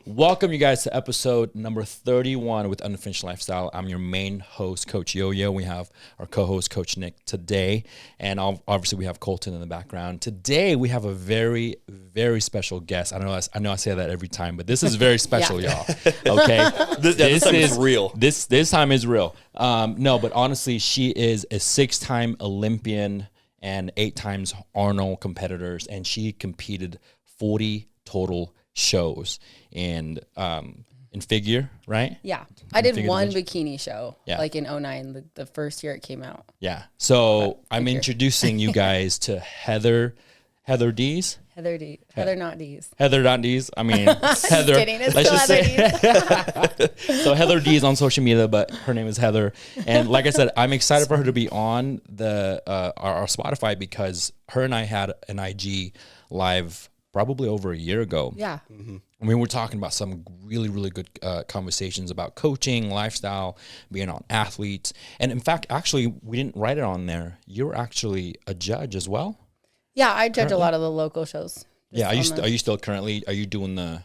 Welcome you guys to episode number 31 with Unfinished Lifestyle. I'm your main host, Coach YoYo. We have our co-host, Coach Nik, today. And obviously we have Colton in the background. Today we have a very, very special guest. I know I say that every time, but this is very special, y'all. Okay? This time is real. This time is real. No, but honestly, she is a 6-time Olympian and 8 times Arnold competitors, and she competed 40 total shows in figure, right? Yeah. I did one bikini show, like in 2009, the first year it came out. Yeah. So I'm introducing you guys to Heather Dees. Heather Dees. Heather not Dees. Heather not Dees. I mean, Heather. Kidding. It's still Heather Dees. So Heather Dees on social media, but her name is Heather. And like I said, I'm excited for her to be on the our Spotify because her and I had an IG live probably over a year ago. Yeah. Mm-hmm. I mean, we're talking about some really, really good conversations about coaching, lifestyle, being on athletes. And in fact, actually, we didn't write it on there. You're actually a judge as well? Yeah, I judge a lot of the local shows. Yeah, are you still currently, are you doing the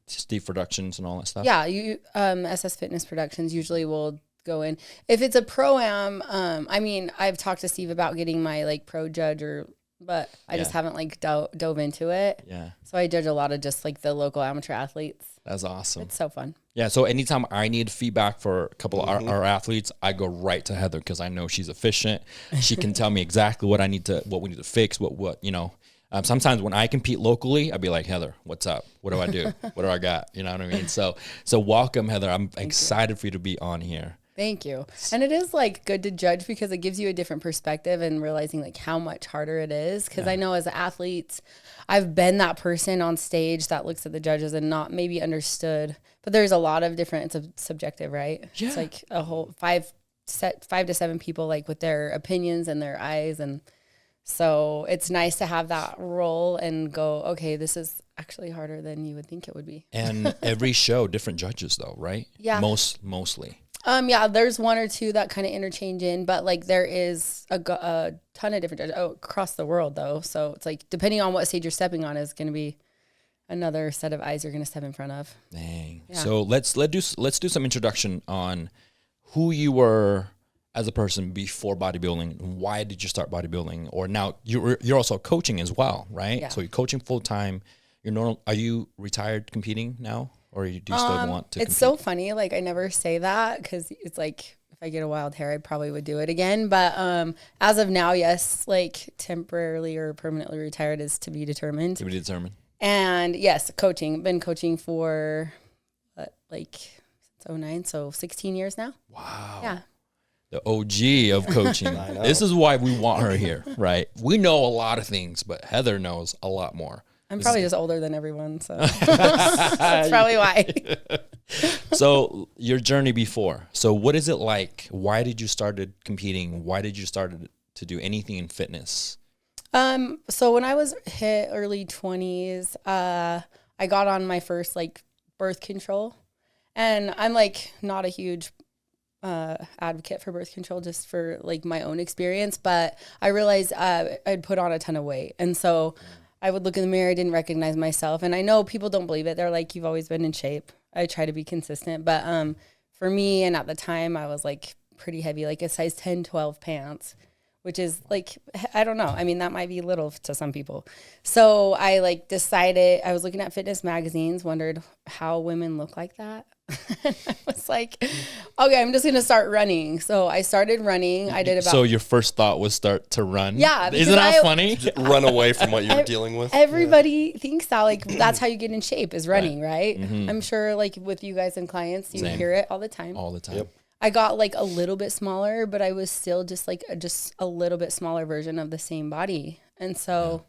Steve Productions and all that stuff? Yeah, SS Fitness Productions usually will go in. If it's a pro-am, I mean, I've talked to Steve about getting my like pro judge but I just haven't like dove into it. Yeah. So I judge a lot of just like the local amateur athletes. That's awesome. It's so fun. Yeah. So anytime I need feedback for a couple of our athletes, I go right to Heather because I know she's efficient. She can tell me exactly what we need to fix, what you know. Sometimes when I compete locally, I'd be like, Heather, what's up? What do I do? What do I got? You know what I mean? So welcome, Heather. I'm excited for you to be on here. Thank you. And it is like good to judge because it gives you a different perspective and realizing like how much harder it is. Because I know as athletes, I've been that person on stage that looks at the judges and not maybe understood. But there's a lot of different, it's subjective, right? Yeah. It's like a whole 5 to 7 people like with their opinions and their eyes. And so it's nice to have that role and go, okay, this is actually harder than you would think it would be. And every show, different judges though, right? Yeah. Mostly. Yeah, there's 1 or 2 that kind of interchange in, but like there is a ton of different judges across the world though. So it's like depending on what stage you're stepping on is going to be another set of eyes you're going to step in front of. Dang. Yeah. So let's do some introduction on who you were as a person before bodybuilding. Why did you start bodybuilding? Or now you're also coaching as well, right? Yeah. So you're coaching full time. Are you retired competing now? Or do you still want to compete? It's so funny. Like, I never say that because it's like, if I get a wild hair, I probably would do it again. But as of now, yes, like temporarily or permanently retired is to be determined. To be determined. And yes, coaching. Been coaching for like since 2009, so 16 years now. Wow. Yeah. The OG of coaching. This is why we want her here, right? We know a lot of things, but Heather knows a lot more. I'm probably just older than everyone, so that's probably why. So your journey before. So what is it like? Why did you started competing? Why did you start to do anything in fitness? So when I was hit early 20s, I got on my first like birth control, and I'm like not a huge advocate for birth control just for like my own experience, but I realized I'd put on a ton of weight, and so I would look in the mirror, I didn't recognize myself. And I know people don't believe it. They're like, you've always been in shape. I try to be consistent. But for me, and at the time, I was like pretty heavy, like a size 10, 12 pants, which is like, I don't know. I mean, that might be little to some people. So I like decided, I was looking at fitness magazines, wondered how women look like that. I was like, okay, I'm just going to start running. So I started running. I did about. So your first thought was start to run? Yeah. Isn't that funny? Run away from what you were dealing with. Everybody thinks that like that's how you get in shape is running, right? Mm-hmm. I'm sure like with you guys and clients, you hear it all the time. All the time. Yep. I got like a little bit smaller, but I was still just like a little bit smaller version of the same body. And so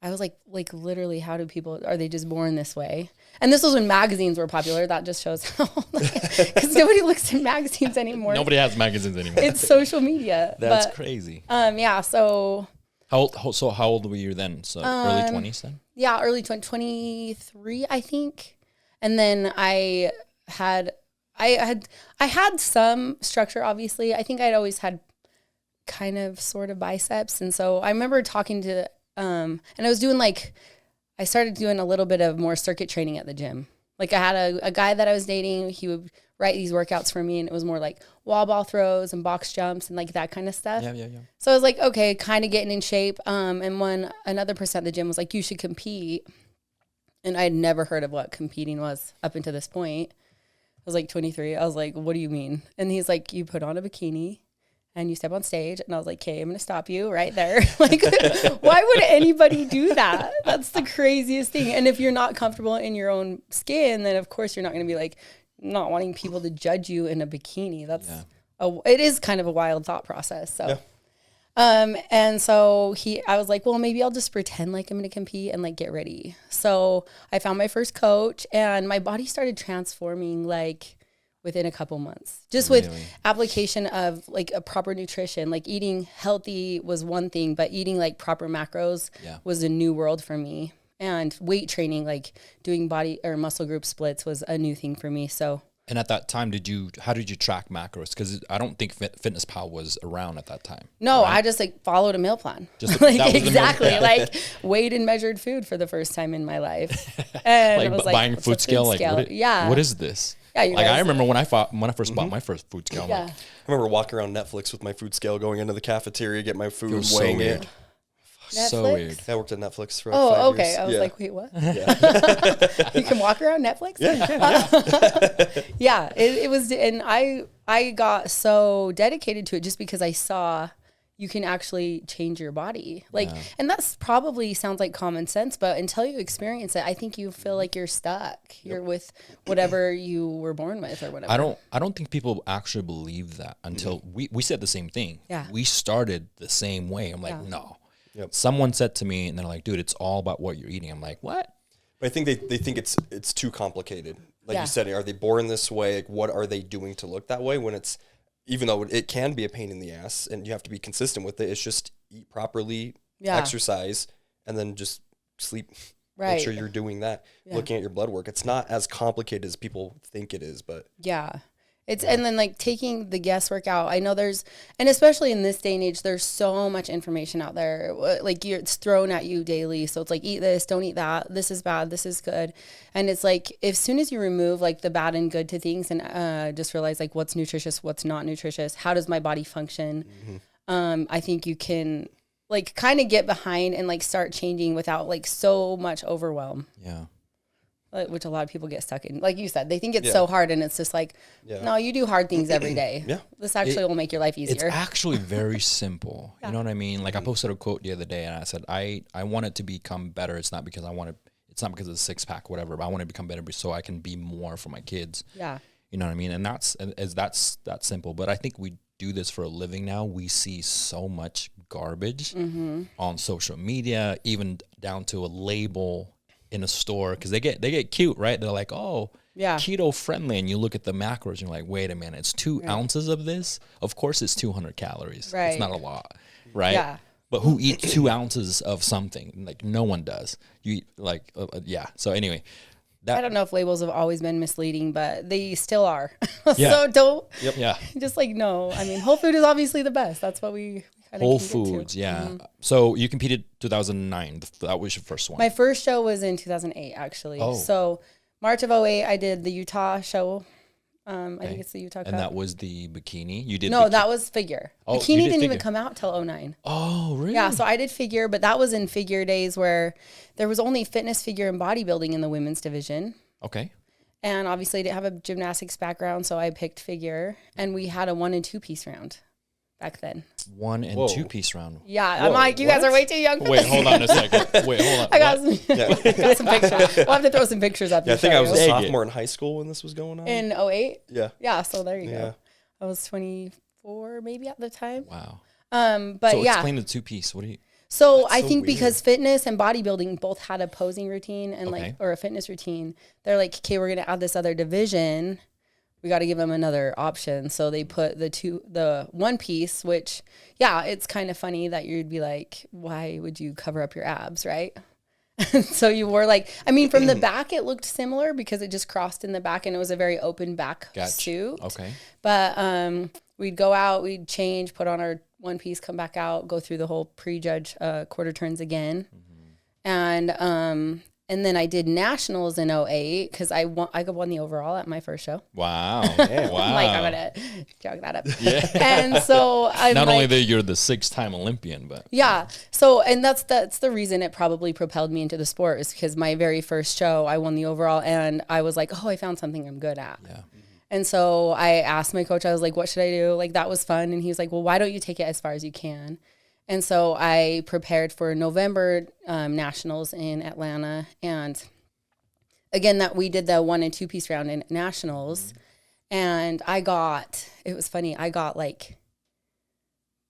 I was like literally, how do people, are they just born this way? And this was when magazines were popular. That just shows how, because nobody looks at magazines anymore. Nobody has magazines anymore. It's social media. That's crazy. Yeah. So how old were you then? So early 20s then? Yeah, early 23, I think. And then I had some structure, obviously. I think I'd always had kind of sort of biceps. And so I remember talking to, and I was doing I started doing a little bit of more circuit training at the gym. Like I had a guy that I was dating, he would write these workouts for me, and it was more like wall ball throws and box jumps and like that kind of stuff. Yeah. So I was like, okay, kind of getting in shape. And when another person at the gym was like, you should compete. And I had never heard of what competing was up until this point. I was like 23. I was like, what do you mean? And he's like, you put on a bikini and you step on stage. And I was like, okay, I'm going to stop you right there. Like, why would anybody do that? That's the craziest thing. And if you're not comfortable in your own skin, then of course you're not going to be like, not wanting people to judge you in a bikini. That's it is kind of a wild thought process. So, and so I was like, well, maybe I'll just pretend like I'm going to compete and like get ready. So I found my first coach, and my body started transforming like within a couple months, just with application of like a proper nutrition. Like eating healthy was one thing, but eating like proper macros was a new world for me. And weight training, like doing body or muscle group splits, was a new thing for me. So, and at that time, how did you track macros? Because I don't think Fitness Pal was around at that time. No, right? I just like followed a meal plan. Just like exactly, like weighed and measured food for the first time in my life. And like, I was buying food scale. Like, what is this? Yeah, like I remember when I first bought my first food scale. Yeah. Like, I remember walking around Netflix with my food scale, going into the cafeteria, get my food, so weighing weird. it. Netflix? So weird. I worked at Netflix for 5 Oh, years. okay. I was like, wait, what? Yeah. You can walk around Netflix? Yeah, it was, and I got so dedicated to it just because I saw you can actually change your body. Like, and that's probably sounds like common sense, but until you experience it, I think you feel like you're stuck. You're with whatever you were born with or whatever. I don't think people actually believe that until we said the same thing. Yeah. We started the same way. I'm like, no. Yep. Someone said to me, and they're like, dude, it's all about what you're eating. I'm like, what? But I think they think it's too complicated. Like you said, are they born this way? Like, what are they doing to look that way? When it's, even though it can be a pain in the ass and you have to be consistent with it, it's just eat properly, exercise, and then just sleep. Right. Make sure you're doing that. Looking at your blood work. It's not as complicated as people think it is, but and then like taking the guesswork out. I know and especially in this day and age, there's so much information out there. Like it's thrown at you daily. So it's like, eat this, don't eat that. This is bad. This is good. And it's like, as soon as you remove like the bad and good to things and just realize like what's nutritious, what's not nutritious, how does my body function? I think you can like kind of get behind and like start changing without like so much overwhelm. Yeah. Which a lot of people get stuck in. Like you said, they think it's so hard, and it's just like, no, you do hard things every day. This actually will make your life easier. It's actually very simple. You know what I mean? Like I posted a quote the other day, and I said, I want it to become better. It's not because it's not because of the six pack, whatever, but I want to become better so I can be more for my kids. Yeah. You know what I mean? And that's that simple. But I think we do this for a living now. We see so much garbage on social media, even down to a label in a store, because they get cute, right? They're like, oh, keto friendly, and you look at the macros and you're like, wait a minute, it's 2 ounces of this. Of course it's 200 calories. Right. It's not a lot, right? Yeah. But who eats 2 ounces of something? Like no one does. You eat like so anyway, I don't know if labels have always been misleading, but they still are. So don't just like, no, I mean, whole food is obviously the best. That's what we Whole Foods, So you competed 2009. That was your first one. My first show was in 2008, actually. Oh. So March of 2008, I did the Utah show. I think it's the Utah Cup. And that was the bikini? You did that was figure. Oh, bikini didn't even come out till 2009. Oh, really? Yeah, so I did figure, but that was in figure days where there was only fitness, figure, and bodybuilding in the women's division. Okay. And obviously I didn't have a gymnastics background, so I picked figure. And we had a 1 and 2 piece round back then. 1 and 2 piece round. Yeah, I'm like, you guys are way too young for Wait, this. hold on a second. I got some pictures. We'll have to throw some pictures up. I think I was a sophomore in high school when this was going on. In 2008? Yeah. Yeah, so there you go. I was 24 maybe at the time. Wow. But so explain the 2 piece. What do you... So I think because fitness and bodybuilding both had a posing routine and or a fitness routine, they're like, okay, we're going to add this other division. We got to give them another option. So they put the 1 piece, which, it's kind of funny that you'd be like, why would you cover up your abs, right? So you wore like, I mean, from the back, it looked similar because it just crossed in the back and it was a very open back suit. Okay. But we'd go out, we'd change, put on our 1 piece, come back out, go through the whole prejudge quarter turns again. And And then I did nationals in 08 because I won the overall at my first show. Wow. Wow. I'm like, I'm going to jog that up. Yeah. And so I'm not like, only that you're the 6-time Olympian, but yeah. So, and that's the reason it probably propelled me into the sport, is because my very first show, I won the overall, and I was like, oh, I found something I'm good at. yeah. And so I asked my coach, I was like, what should I do? Like, that was fun. And he was like, well, why don't you take it as far as you can? And so I prepared for November nationals in Atlanta. And again, that we did the 1 and 2 piece round in nationals. And it was funny, I got like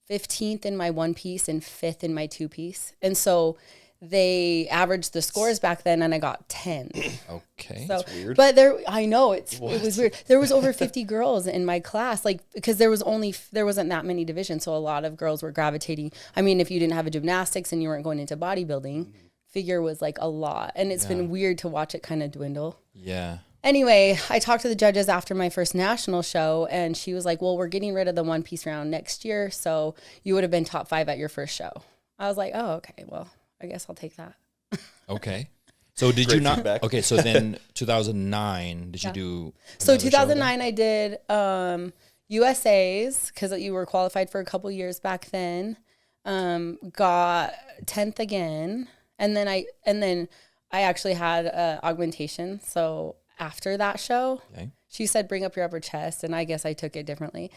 15th in my 1 piece and 5th in my 2 piece. And so they averaged the scores back then, and I got 10. Okay. So, That's weird. but I know it was weird. There was over 50 girls in my class, like, because there wasn't that many divisions. So a lot of girls were gravitating. I mean, if you didn't have a gymnastics and you weren't going into bodybuilding, figure was like a lot. And it's been weird to watch it kind of dwindle. Yeah. Anyway, I talked to the judges after my first national show, and she was like, well, we're getting rid of the 1 piece round next year. So you would have been top 5 at your first show. I was like, oh, okay, well, I guess I'll take that. Okay. So did Great you not? feedback. Okay. So then 2009, did you do? So another show then? 2009, I did USA's, because you were qualified for a couple years back then. Got 10th again, and then I actually had augmentation. So after that show, Okay. she said, "Bring up your upper chest," and I guess I took it differently.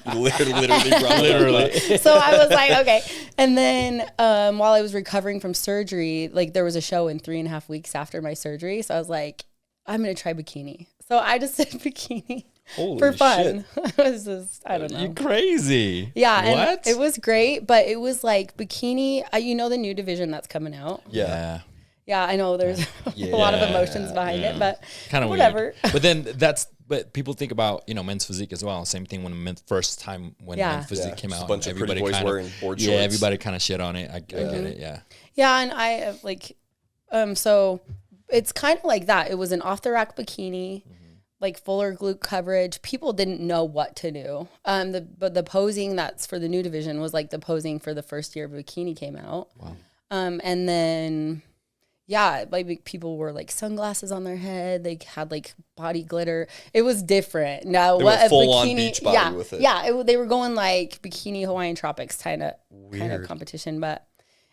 literally. So I was like, okay. And then while I was recovering from surgery, like, there was a show in 3.5 weeks after my surgery. So I was like, I'm going to try bikini. So I just did bikini for fun. It was just, I don't know. You crazy. Yeah. And What? it was great, but it was like bikini, the new division that's coming out. Yeah. Yeah, I know there's a lot of emotions behind it, but Kind of whatever. weird. But then but people think about, men's physique as well. Same thing when men's men's physique came Just out. a bunch of pretty boys wearing board shorts. Yeah, everybody kind of shit on it. I get it. Yeah. Yeah, and I like, so it's kind of like that. It was an off the rack bikini, like fuller glute coverage. People didn't know what to do. But the posing that's for the new division was like the posing for the first year bikini came out. Wow. And then, yeah, like people wore like sunglasses on their head. They had like body glitter. It was different. Now, They what went a full on bikini? beach body Yeah, with it. yeah. They were going like bikini Hawaiian tropics kind of competition. But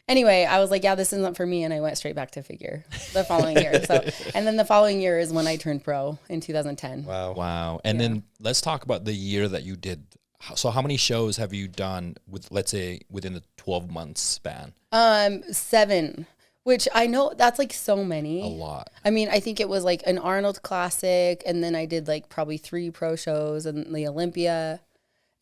anyway, I was like, yeah, this isn't for me, and I went straight back to figure the following year. So, and then the following year is when I turned pro in 2010. Wow. And then let's talk about the year that you did. So how many shows have you done with, let's say, within the 12 months span? 7. Which I know that's like so many. A lot. I mean, I think it was like an Arnold Classic, and then I did like probably 3 pro shows and the Olympia,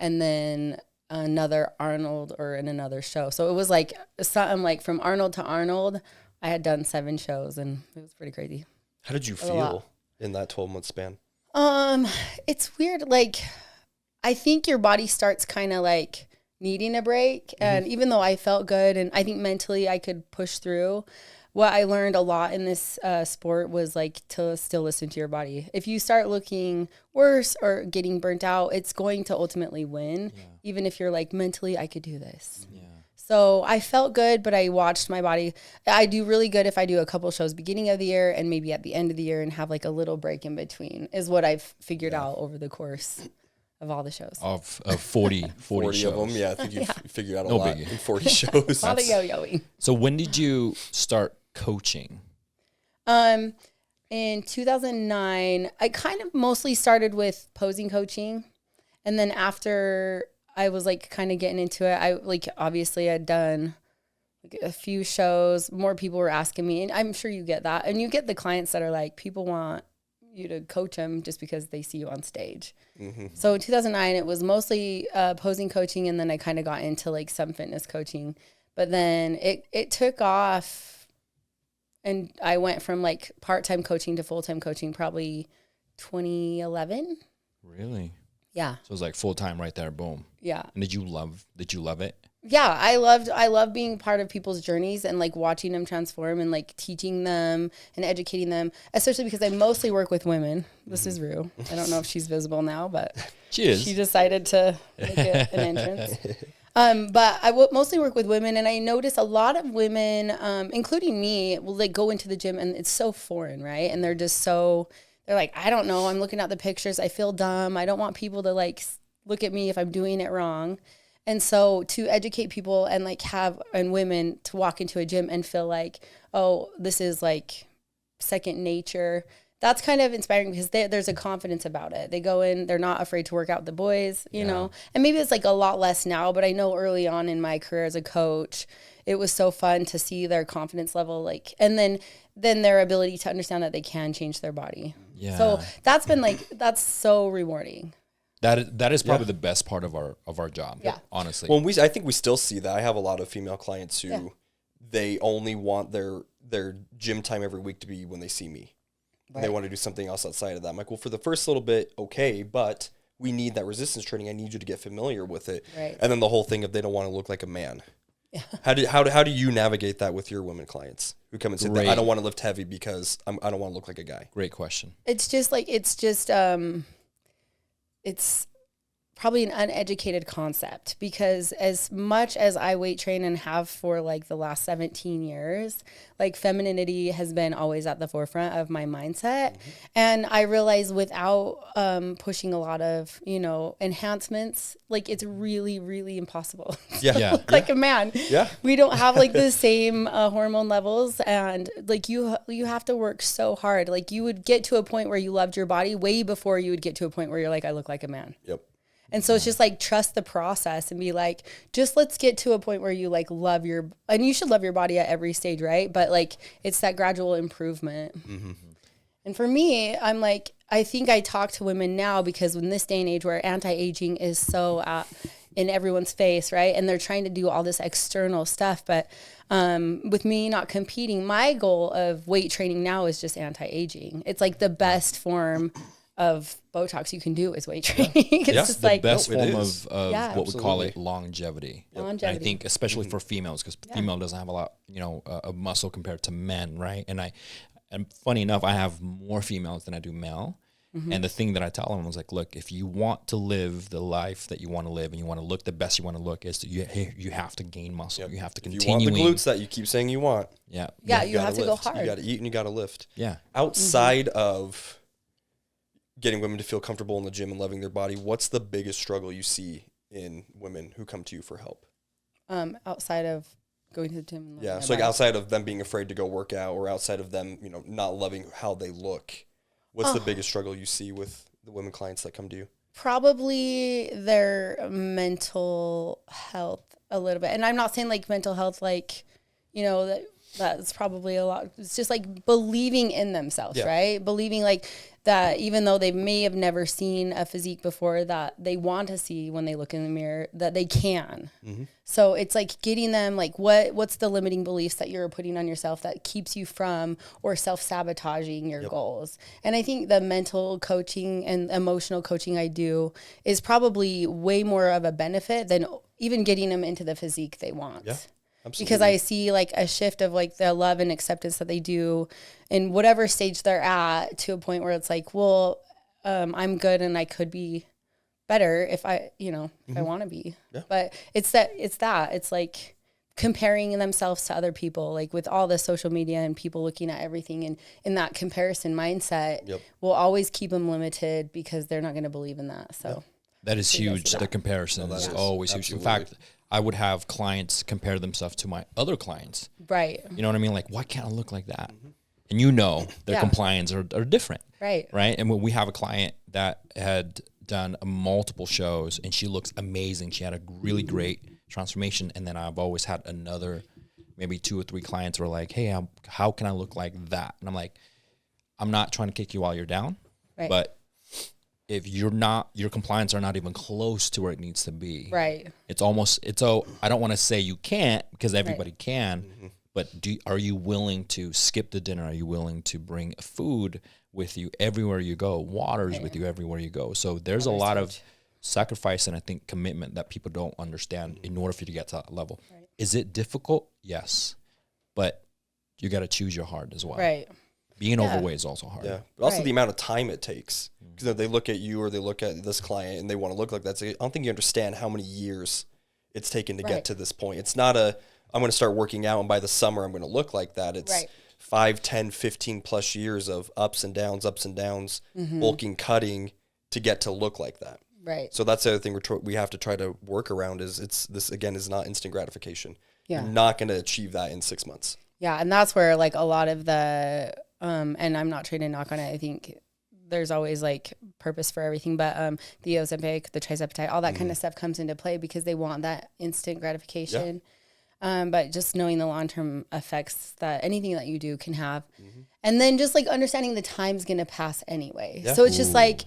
and then another Arnold in another show. So it was like something like from Arnold to Arnold, I had done 7 shows, and it was pretty crazy. How did you feel in that 12-month span? It's weird. Like, I think your body starts kind of like needing a break. And even though I felt good and I think mentally I could push through, what I learned a lot in this sport was like to still listen to your body. If you start looking worse or getting burnt out, it's going to ultimately win. Yeah. Even if you're like, mentally, I could do this. Yeah. So I felt good, but I watched my body. I do really good if I do a couple shows beginning of the year and maybe at the end of the year and have like a little break in between is what I've figured out over the course of all the shows. Of 40 shows. Of them, yeah. I think you figured out a No lot biggie. in 40 shows. A lot of yo-yoing. So when did you start coaching? In 2009, I kind of mostly started with posing coaching. And then after I was like kind of getting into it, I like obviously I'd done like a few shows. More people were asking me, and I'm sure you get that. And you get the clients that are like, people want you to coach them just because they see you on stage. Mm-hmm. So in 2009, it was mostly posing coaching, and then I kind of got into like some fitness coaching. But then it took off, and I went from like part-time coaching to full-time coaching probably 2011. Really? Yeah. So it was like full time right there, boom. Yeah. And did you love it? Yeah, I love being part of people's journeys and like watching them transform and like teaching them and educating them, especially because I mostly work with women. This is Rue. I don't know if she's visible now, but She is. She decided to make it an entrance. But I mostly work with women, and I notice a lot of women, including me, will like go into the gym and it's so foreign, right? And they're just they're like, I don't know. I'm looking at the pictures. I feel dumb. I don't want people to like look at me if I'm doing it wrong. And so to educate people and like and women to walk into a gym and feel like, oh, this is like second nature. That's kind of inspiring because there's a confidence about it. They go in, they're not afraid to work out with the boys, you know, and maybe it's like a lot less now, but I know early on in my career as a coach, it was so fun to see their confidence level, like, and then their ability to understand that they can change their body. Yeah. So that's been like, that's so rewarding. That is probably the best part of our job. Yeah. Honestly. Well, I think we still see that. I have a lot of female clients who they only want their gym time every week to be when they see me. Right. They want to do something else outside of that. I'm like, well, for the first little bit, okay, but we need that resistance training. I need you to get familiar with it. Right. And then the whole thing of they don't want to look like a man. Yeah. How do you navigate that with your women clients who come and say that I don't want to lift heavy because I don't want to look like a guy? Great question. It's probably an uneducated concept because as much as I weight train and have for like the last 17 years, like femininity has been always at the forefront of my mindset. Mm-hmm. And I realize without pushing a lot of, enhancements, like it's really, really impossible to look like a man. Yeah. We don't have like the same hormone levels and like you have to work so hard. Like you would get to a point where you loved your body way before you would get to a point where you're like, I look like a man. Yep. And so it's just like trust the process and be like, just let's get to a point where you like and you should love your body at every stage, right? But like it's that gradual improvement. Mm-hmm. And for me, I'm like, I think I talk to women now because in this day and age where anti-aging is so in everyone's face, right? And they're trying to do all this external stuff. But with me not competing, my goal of weight training now is just anti-aging. It's like the best form of Botox you can do is weight training. It's just the like best form of what we call it longevity. Yep. And I think especially for females, because female doesn't have a lot, of muscle compared to men, right? And funny enough, I have more females than I do male. Mm-hmm. And the thing that I tell them was like, look, if you want to live the life that you want to live and you want to look the best you want to look, is you have to gain muscle. Yep. You have to continue. You want the glutes that you keep saying you want. Yeah. You have to go hard. You got to eat and you got to lift. Yeah. Outside of getting women to feel comfortable in the gym and loving their body, what's the biggest struggle you see in women who come to you for help? Outside of going to the gym. And so like outside of them being afraid to go work out or outside of them, not loving how they look, what's the biggest struggle you see with the women clients that come to you? Probably their mental health a little bit. And I'm not saying like mental health, like, that's probably a lot. It's just like believing in themselves, right? Believing like that even though they may have never seen a physique before, that they want to see when they look in the mirror, that they can. Mm-hmm. So it's like getting them like, what's the limiting beliefs that you're putting on yourself that keeps you from or self-sabotaging your goals? And I think the mental coaching and emotional coaching I do is probably way more of a benefit than even getting them into the physique they want. Yeah. Absolutely. Because I see like a shift of like the love and acceptance that they do in whatever stage they're at to a point where it's like, well, I'm good and I could be better if I, if I want to be. Yeah. But it's like comparing themselves to other people, like with all the social media and people looking at everything and in that comparison mindset will always keep them limited because they're not going to believe in that. So that is huge. The comparison is always huge. In fact, I would have clients compare themselves to my other clients. Right. You know what I mean? Like, why can't I look like that? Mm-hmm. And their compliance are different. Right. Right. And when we have a client that had done multiple shows and she looks amazing. She had a really great transformation. And then I've always had maybe 2 or 3 clients who are like, hey, how can I look like that? And I'm like, I'm not trying to kick you while you're down, but if your compliance are not even close to where it needs to be. Right. I don't want to say you can't because everybody can, but are you willing to skip the dinner? Are you willing to bring food with you everywhere you go? Waters with you everywhere you go. So there's a lot of sacrifice and I think commitment that people don't understand in order for you to get to that level. Right. Is it difficult? Yes. But you got to choose your heart as well. Right. Being overweight is also hard. Yeah, but also the amount of time it takes. Because they look at you or they look at this client and they want to look like that. So I don't think you understand how many years it's taken to get to this point. It's not I'm going to start working out and by the summer I'm going to look like that. It's 5, 10, 15 plus years of ups and downs, bulking, cutting to get to look like that. Right. So that's the other thing we have to try to work around is this again is not instant gratification. Yeah. You're not going to achieve that in 6 months. Yeah. And that's where like a lot of the, and I'm not trying to knock on it. I think there's always like purpose for everything, but the Ozempic, the triceptite, all that kind of stuff comes into play because they want that instant gratification. Yeah. But just knowing the long-term effects that anything that you do can have. And then just like understanding the time's going to pass anyway. Yeah. So it's just like,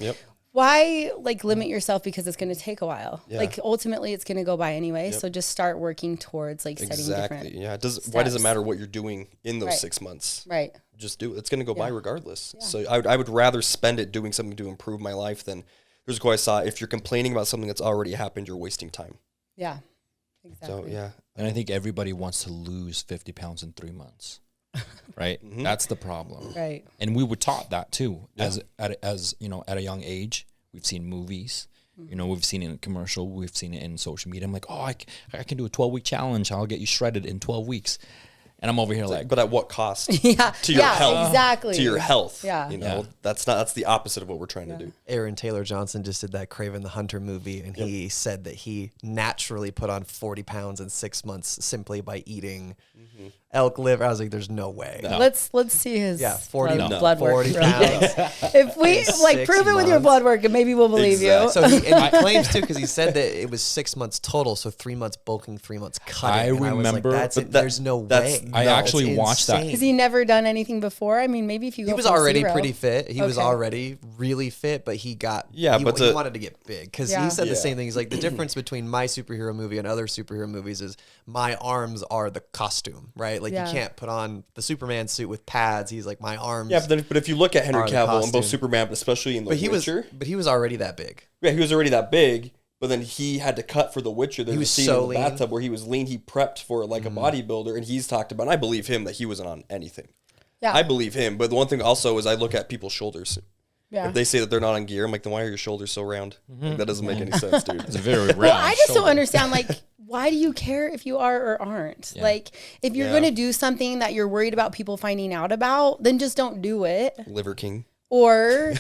why like limit yourself because it's going to take a while? Yeah. Like ultimately it's going to go by anyway. So just start working towards like setting different steps. Why does it matter what you're doing in those 6 months? Right. Just do it. It's going to go by regardless. Yeah. So I would rather spend it doing something to improve my life than there's a quote I saw, if you're complaining about something that's already happened, you're wasting time. Yeah. Exactly. So yeah. And I think everybody wants to lose 50 pounds in 3 months. Right? That's the problem. Right. And we were taught that too. As you know, at a young age, we've seen movies, you know, we've seen it in commercial, we've seen it in social media. I'm like, oh, I can do a 12-week challenge. I'll get you shredded in 12 weeks. And I'm over here like, but at what cost? To your health. Exactly. To your health. Yeah. You know, that's the opposite of what we're trying to do. Aaron Taylor Johnson just did that Kraven the Hunter movie, and he said that he naturally put on 40 pounds in 6 months simply by eating elk liver. I was like, there's no way. No. Let's see his 40 blood work. 40 pounds. If we like prove it with your blood work, and maybe we'll believe you. So he claims too, because he said that it was 6 months total, so 3 months bulking, 3 months cutting. I remember, was like, there's no way. I actually watched that. Has he never done anything before? I mean, maybe if you go, he was already pretty fit. He was already really fit, but he got he wanted to get big because he said the same thing. He's like, the difference between my superhero movie and other superhero movies is my arms are the costume, right? Like you can't put on the Superman suit with pads. He's like, my arms. Yeah, but if you look at Henry Cavill and both Superman, but especially in The Witcher. But he was already that big. Yeah, he was already that big. But then he had to cut for The Witcher. There's a scene in the lean. bathtub where he was lean. He prepped for like a bodybuilder, and he's talked about. And I believe him that he wasn't on anything. Yeah, I believe him. But the one thing also is I look at people's shoulders. Yeah. If they say that they're not on gear, I'm like, then why are your shoulders so round? Like, that doesn't make any sense, dude. It's a very round. Well, I just don't understand. Like, why do you care if you are or aren't? Yeah. Like, if you're going to do something that you're worried about people finding out about, then just don't do it. Liver King. Or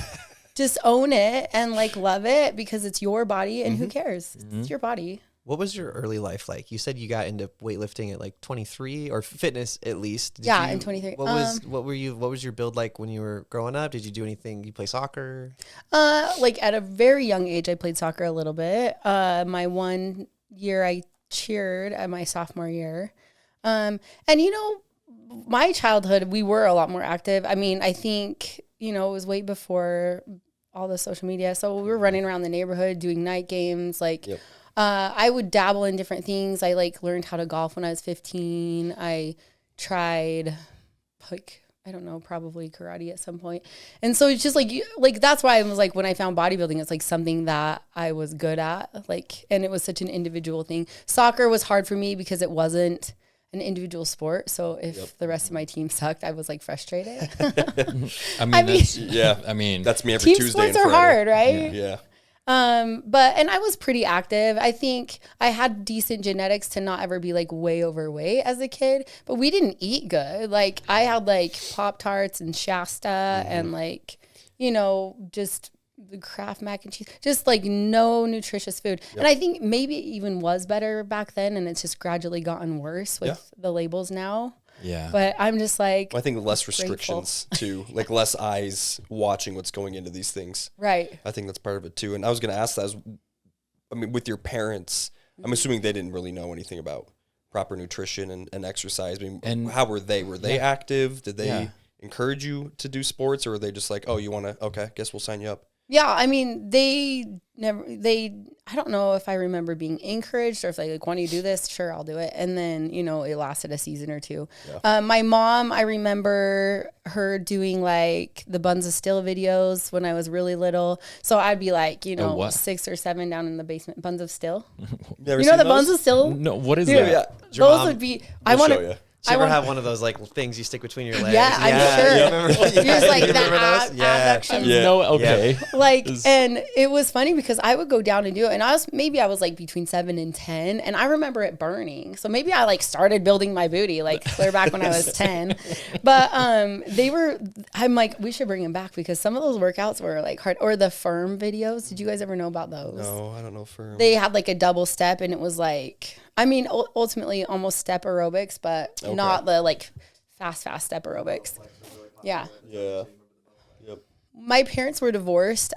just own it and like love it because it's your body and who cares? It's your body. What was your early life like? You said you got into weightlifting at like 23 or fitness at least. In 23. What was your build like when you were growing up? Did you do anything? You play soccer? Like at a very young age, I played soccer a little bit. My 1 year I cheered at my sophomore year. And you know, my childhood, we were a lot more active. I mean, I think, you know, it was way before all the social media. So we were running around the neighborhood doing night games, like, I would dabble in different things. I like learned how to golf when I was 15. I tried like, I don't know, probably karate at some point. And so it's just like that's why I was like, when I found bodybuilding, it's like something that I was good at, like, and it was such an individual thing. Soccer was hard for me because it wasn't an individual sport. So if the rest of my team sucked, I was like frustrated. I mean, that's me every team Tuesday. Sports are hard, right? Yeah. And I was pretty active. I think I had decent genetics to not ever be like way overweight as a kid, but we didn't eat good. Like I had like Pop-Tarts and Shasta and like, you know, just the Kraft mac and cheese, just like no nutritious food. And I think maybe it even was better back then. And it's just gradually gotten worse with the labels now. Yeah. But I'm just like, I think less restrictions too, like less eyes watching what's going into these things. Right. I think that's part of it too. And I was going to ask that, I mean, with your parents, I'm assuming they didn't really know anything about proper nutrition and exercise. I mean, and how were they? Were they active? Did they encourage you to do sports, or were they just like, oh, you want to, okay, guess we'll sign you up? Yeah, I mean, I don't know if I remember being encouraged or if they like, want you to do this? Sure, I'll do it. And then, you know, it lasted a season or two. Yeah. My mom, I remember her doing like the Buns of Still videos when I was really little. So I'd be like, you know, 6 or 7 down in the basement. Buns of Still. You know the Buns of Still? No, what is that? Those would be, Did you ever have one of those like things you stick between your legs? Yeah, I'm sure. You remember? You're just like that abduction. No, okay. Yeah. Like, and it was funny because I would go down and do it, and I was like between 7 and 10, and I remember it burning. So maybe I like started building my booty like clear back when I was 10. But I'm like, we should bring them back because some of those workouts were like hard. Or the Firm videos. Did you guys ever know about those? No, I don't know Firm. They had like a double step, and it was like, I mean, ultimately almost step aerobics, but not the like fast step aerobics. Yeah. Yeah. Yep. My parents were divorced,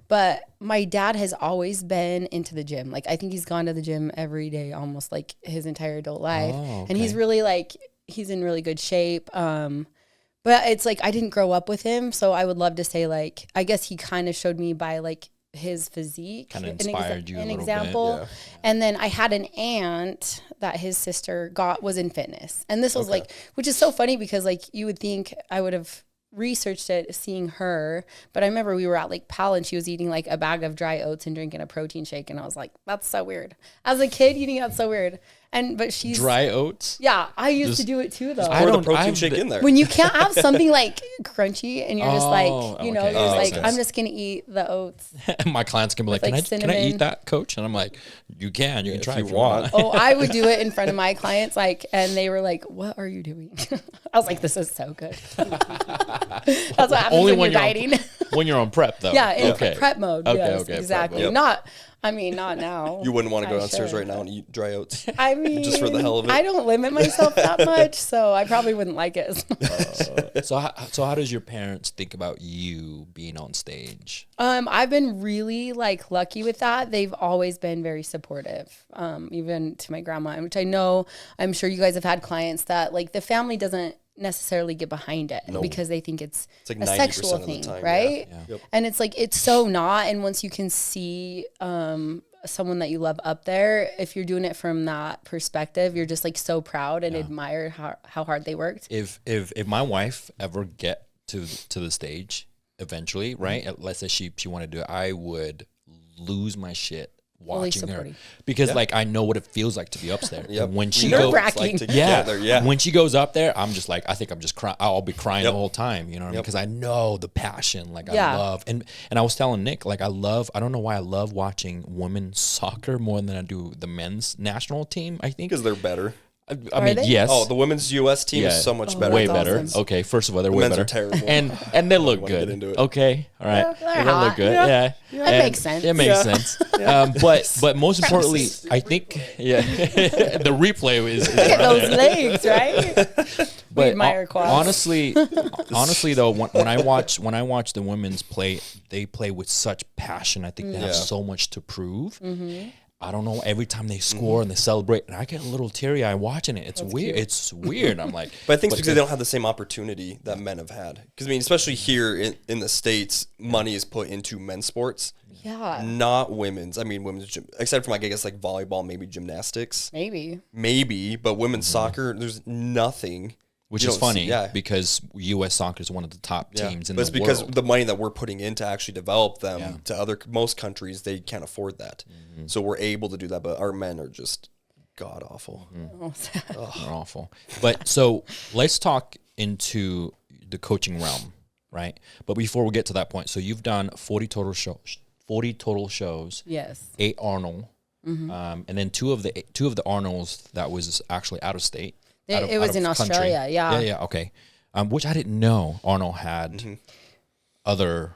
but my dad has always been into the gym. Like, I think he's gone to the gym every day, almost like his entire adult life. Oh, okay. And he's really like, he's in really good shape. But it's like, I didn't grow up with him. So I would love to say like, I guess he kind of showed me by like his physique, kind of inspired you a little example. bit. Yeah. And then I had an aunt that his sister was in fitness. And this was like, which is so funny because like you would think I would have researched it seeing her, but I remember we were at Lake Powell and she was eating like a bag of dry oats and drinking a protein shake, and I was like, that's so weird. As a kid, you think that's so weird. But she's dry oats. Yeah, I used to do it too though. Pour the protein shake in there. When you can't have something like crunchy and you're just like, you're okay. just like, Sense. I'm just gonna eat the oats. My clients can be like, like can I eat that, coach? And I'm like, you can try if you want. Oh, I would do it in front of my clients, like, and they were like, what are you doing? I was like, this is so good. That's what happens Only when you're dieting. When you're on prep though. Yeah, in prep mode. Okay, Yes, okay, exactly. Yep. Not now. You wouldn't want to go I downstairs should. right now and eat dry oats. I mean, just for the hell of it. I don't limit myself that much, so I probably wouldn't like it as much. So how does your parents think about you being on stage? I've been really like lucky with that. They've always been very supportive, even to my grandma, which I'm sure you guys have had clients that like the family doesn't necessarily get behind it because they think it's like a sexual thing, right? Yeah. Yep. And it's like, it's so not. And once you can see someone that you love up there, if you're doing it from that perspective, you're just like so proud and admire how hard they worked. If my wife ever get to the stage eventually, right? Let's say she wanted to do it, I would lose my shit watching her because like I know what it feels like to be up there. Yep. When she nerve-wracking. When she goes up there, I'm just like, I think I'm just crying. I'll be crying the whole time, you know what I mean? Because I know the passion, like I love, and I was telling Nick, like I don't know why I love watching women's soccer more than I do the men's national team. I think because they're better. I mean, yes. Oh, the women's U.S. team is so much better. Way That's better. awesome. Okay, first of all, they're The way men's better. are terrible. And they look wanna get good. into it. Okay, all right. they're They look hot. good. Yeah. Yeah. That makes sense. It makes sense. But most importantly, I think the replay is Look at those legs, right? But admire quads. honestly though, when I watch the women's play, they play with such passion. I think they have so much to prove. Mm-hmm. I don't know. Every time they score and they celebrate, and I get a little teary eye watching it. It's weird. Cute. It's weird. I'm like, but I think it's because they don't have the same opportunity that men have had. Because I mean, especially here in the States, money is put into men's sports, not women's. I mean, women's gym, except for like I guess like volleyball, maybe gymnastics, maybe. But women's soccer, there's nothing. Which is funny because U.S. soccer is one of the top teams in the world. But it's because the money that we're putting in to actually develop them to most countries, they can't afford that. Mm-hmm. So we're able to do that, but our men are just god awful. Mm-hmm. They're awful. But so let's talk into the coaching realm, right? But before we get to that point, so you've done 40 total shows. Yes. 8 Arnold, and then two of the Arnolds that was actually out of state. It was in Australia, Yeah, okay. Which I didn't know Arnold had other...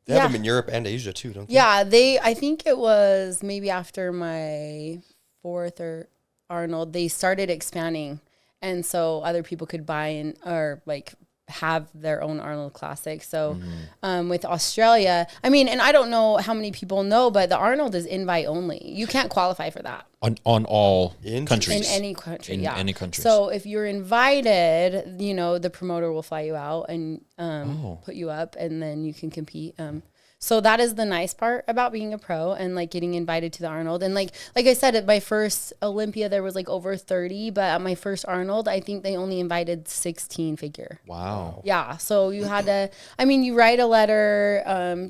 They have them in Europe and Asia too, don't they? Yeah, I think it was maybe after my 4th Arnold, they started expanding. And so other people could buy in or like have their own Arnold Classic. So with Australia, I mean, and I don't know how many people know, but the Arnold is invite only. You can't qualify for that. On all countries. In any country, in any country. So if you're invited, the promoter will fly you out and put you up, and then you can compete. So that is the nice part about being a pro and like getting invited to the Arnold. And like I said, at my first Olympia, there was like over 30, but at my first Arnold, I think they only invited 16 figure. Wow. Yeah. So you had to, you write a letter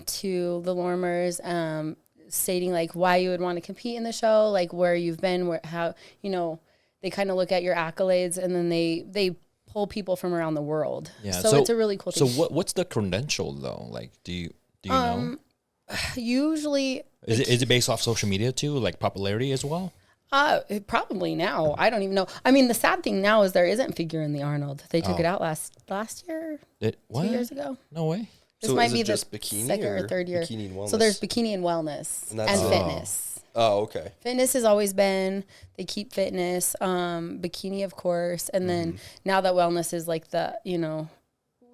to the Lormers stating like why you would want to compete in the show, like where you've been, how, they kind of look at your accolades, and then they pull people from around the world. Yeah. So it's a really cool thing. So what's the credential though? Like, do you know? Usually, Is it based off social media too, like popularity as well? Probably now. I don't even know. I mean, the sad thing now is there isn't figure in the Arnold. They took it out last year, 2 years ago. No way. This might be the second or third year. Bikini and wellness? So there's bikini and wellness and fitness. Oh, okay. Fitness has always been, they keep fitness, bikini, of course. And then now that wellness is like the,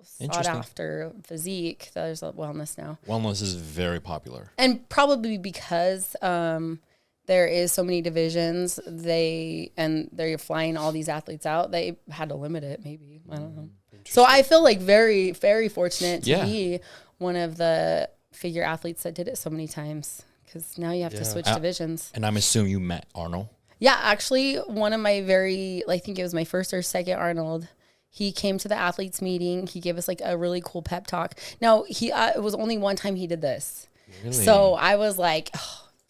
sought after physique, there's a wellness now. Wellness is very popular. And probably because there is so many divisions, they're flying all these athletes out, they had to limit it maybe. I don't know. So I feel like very, very fortunate to be one of the figure athletes that did it so many times, because now you have to switch divisions. And I'm assuming you met Arnold. Yeah, actually, one of my I think it was my first or second Arnold. He came to the athletes meeting. He gave us like a really cool pep talk. Now, it was only one time he did this. Really? So I was like,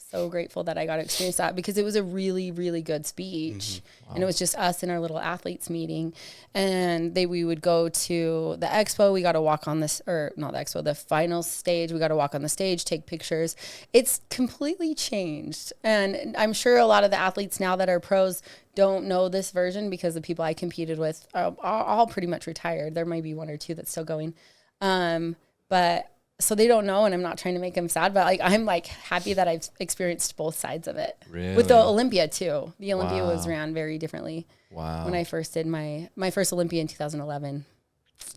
so grateful that I got to experience that, because it was a really, really good speech. Wow. And it was just us in our little athletes meeting. And we would go to the expo. We got to walk on this, or not the expo, the final stage. We got to walk on the stage, take pictures. It's completely changed. And I'm sure a lot of the athletes now that are pros don't know this version, because the people I competed with are all pretty much retired. There might be one or two that's still going. But so they don't know, and I'm not trying to make them sad, but like I'm like happy that I've experienced both sides of it. Really? With the Olympia too. The Olympia was ran very differently. Wow. When I first did my first Olympia in 2011.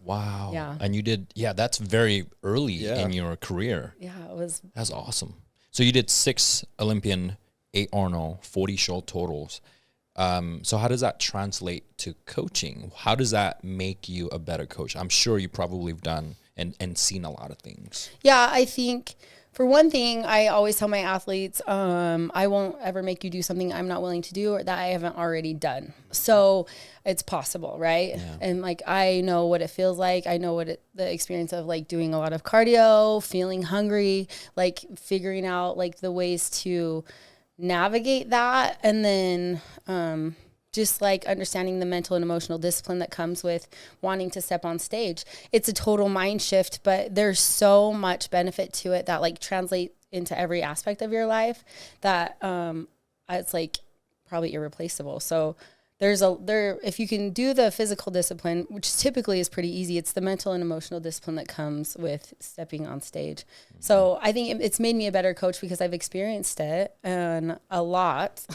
Wow. Yeah. And you did, that's very early in your career. Yeah, it was. That's awesome. So you did 6 Olympian, 8 Arnold, 40 show totals. So how does that translate to coaching? How does that make you a better coach? I'm sure you probably have done and seen a lot of things. Yeah, I think for one thing, I always tell my athletes, I won't ever make you do something I'm not willing to do or that I haven't already done. So it's possible, right? Yeah. And like, I know what it feels like. I know the experience of like doing a lot of cardio, feeling hungry, like figuring out like the ways to navigate that. And then, just like understanding the mental and emotional discipline that comes with wanting to step on stage. It's a total mind shift, but there's so much benefit to it that like translate into every aspect of your life that it's like probably irreplaceable. So if you can do the physical discipline, which typically is pretty easy, it's the mental and emotional discipline that comes with stepping on stage. So I think it's made me a better coach because I've experienced it and a lot.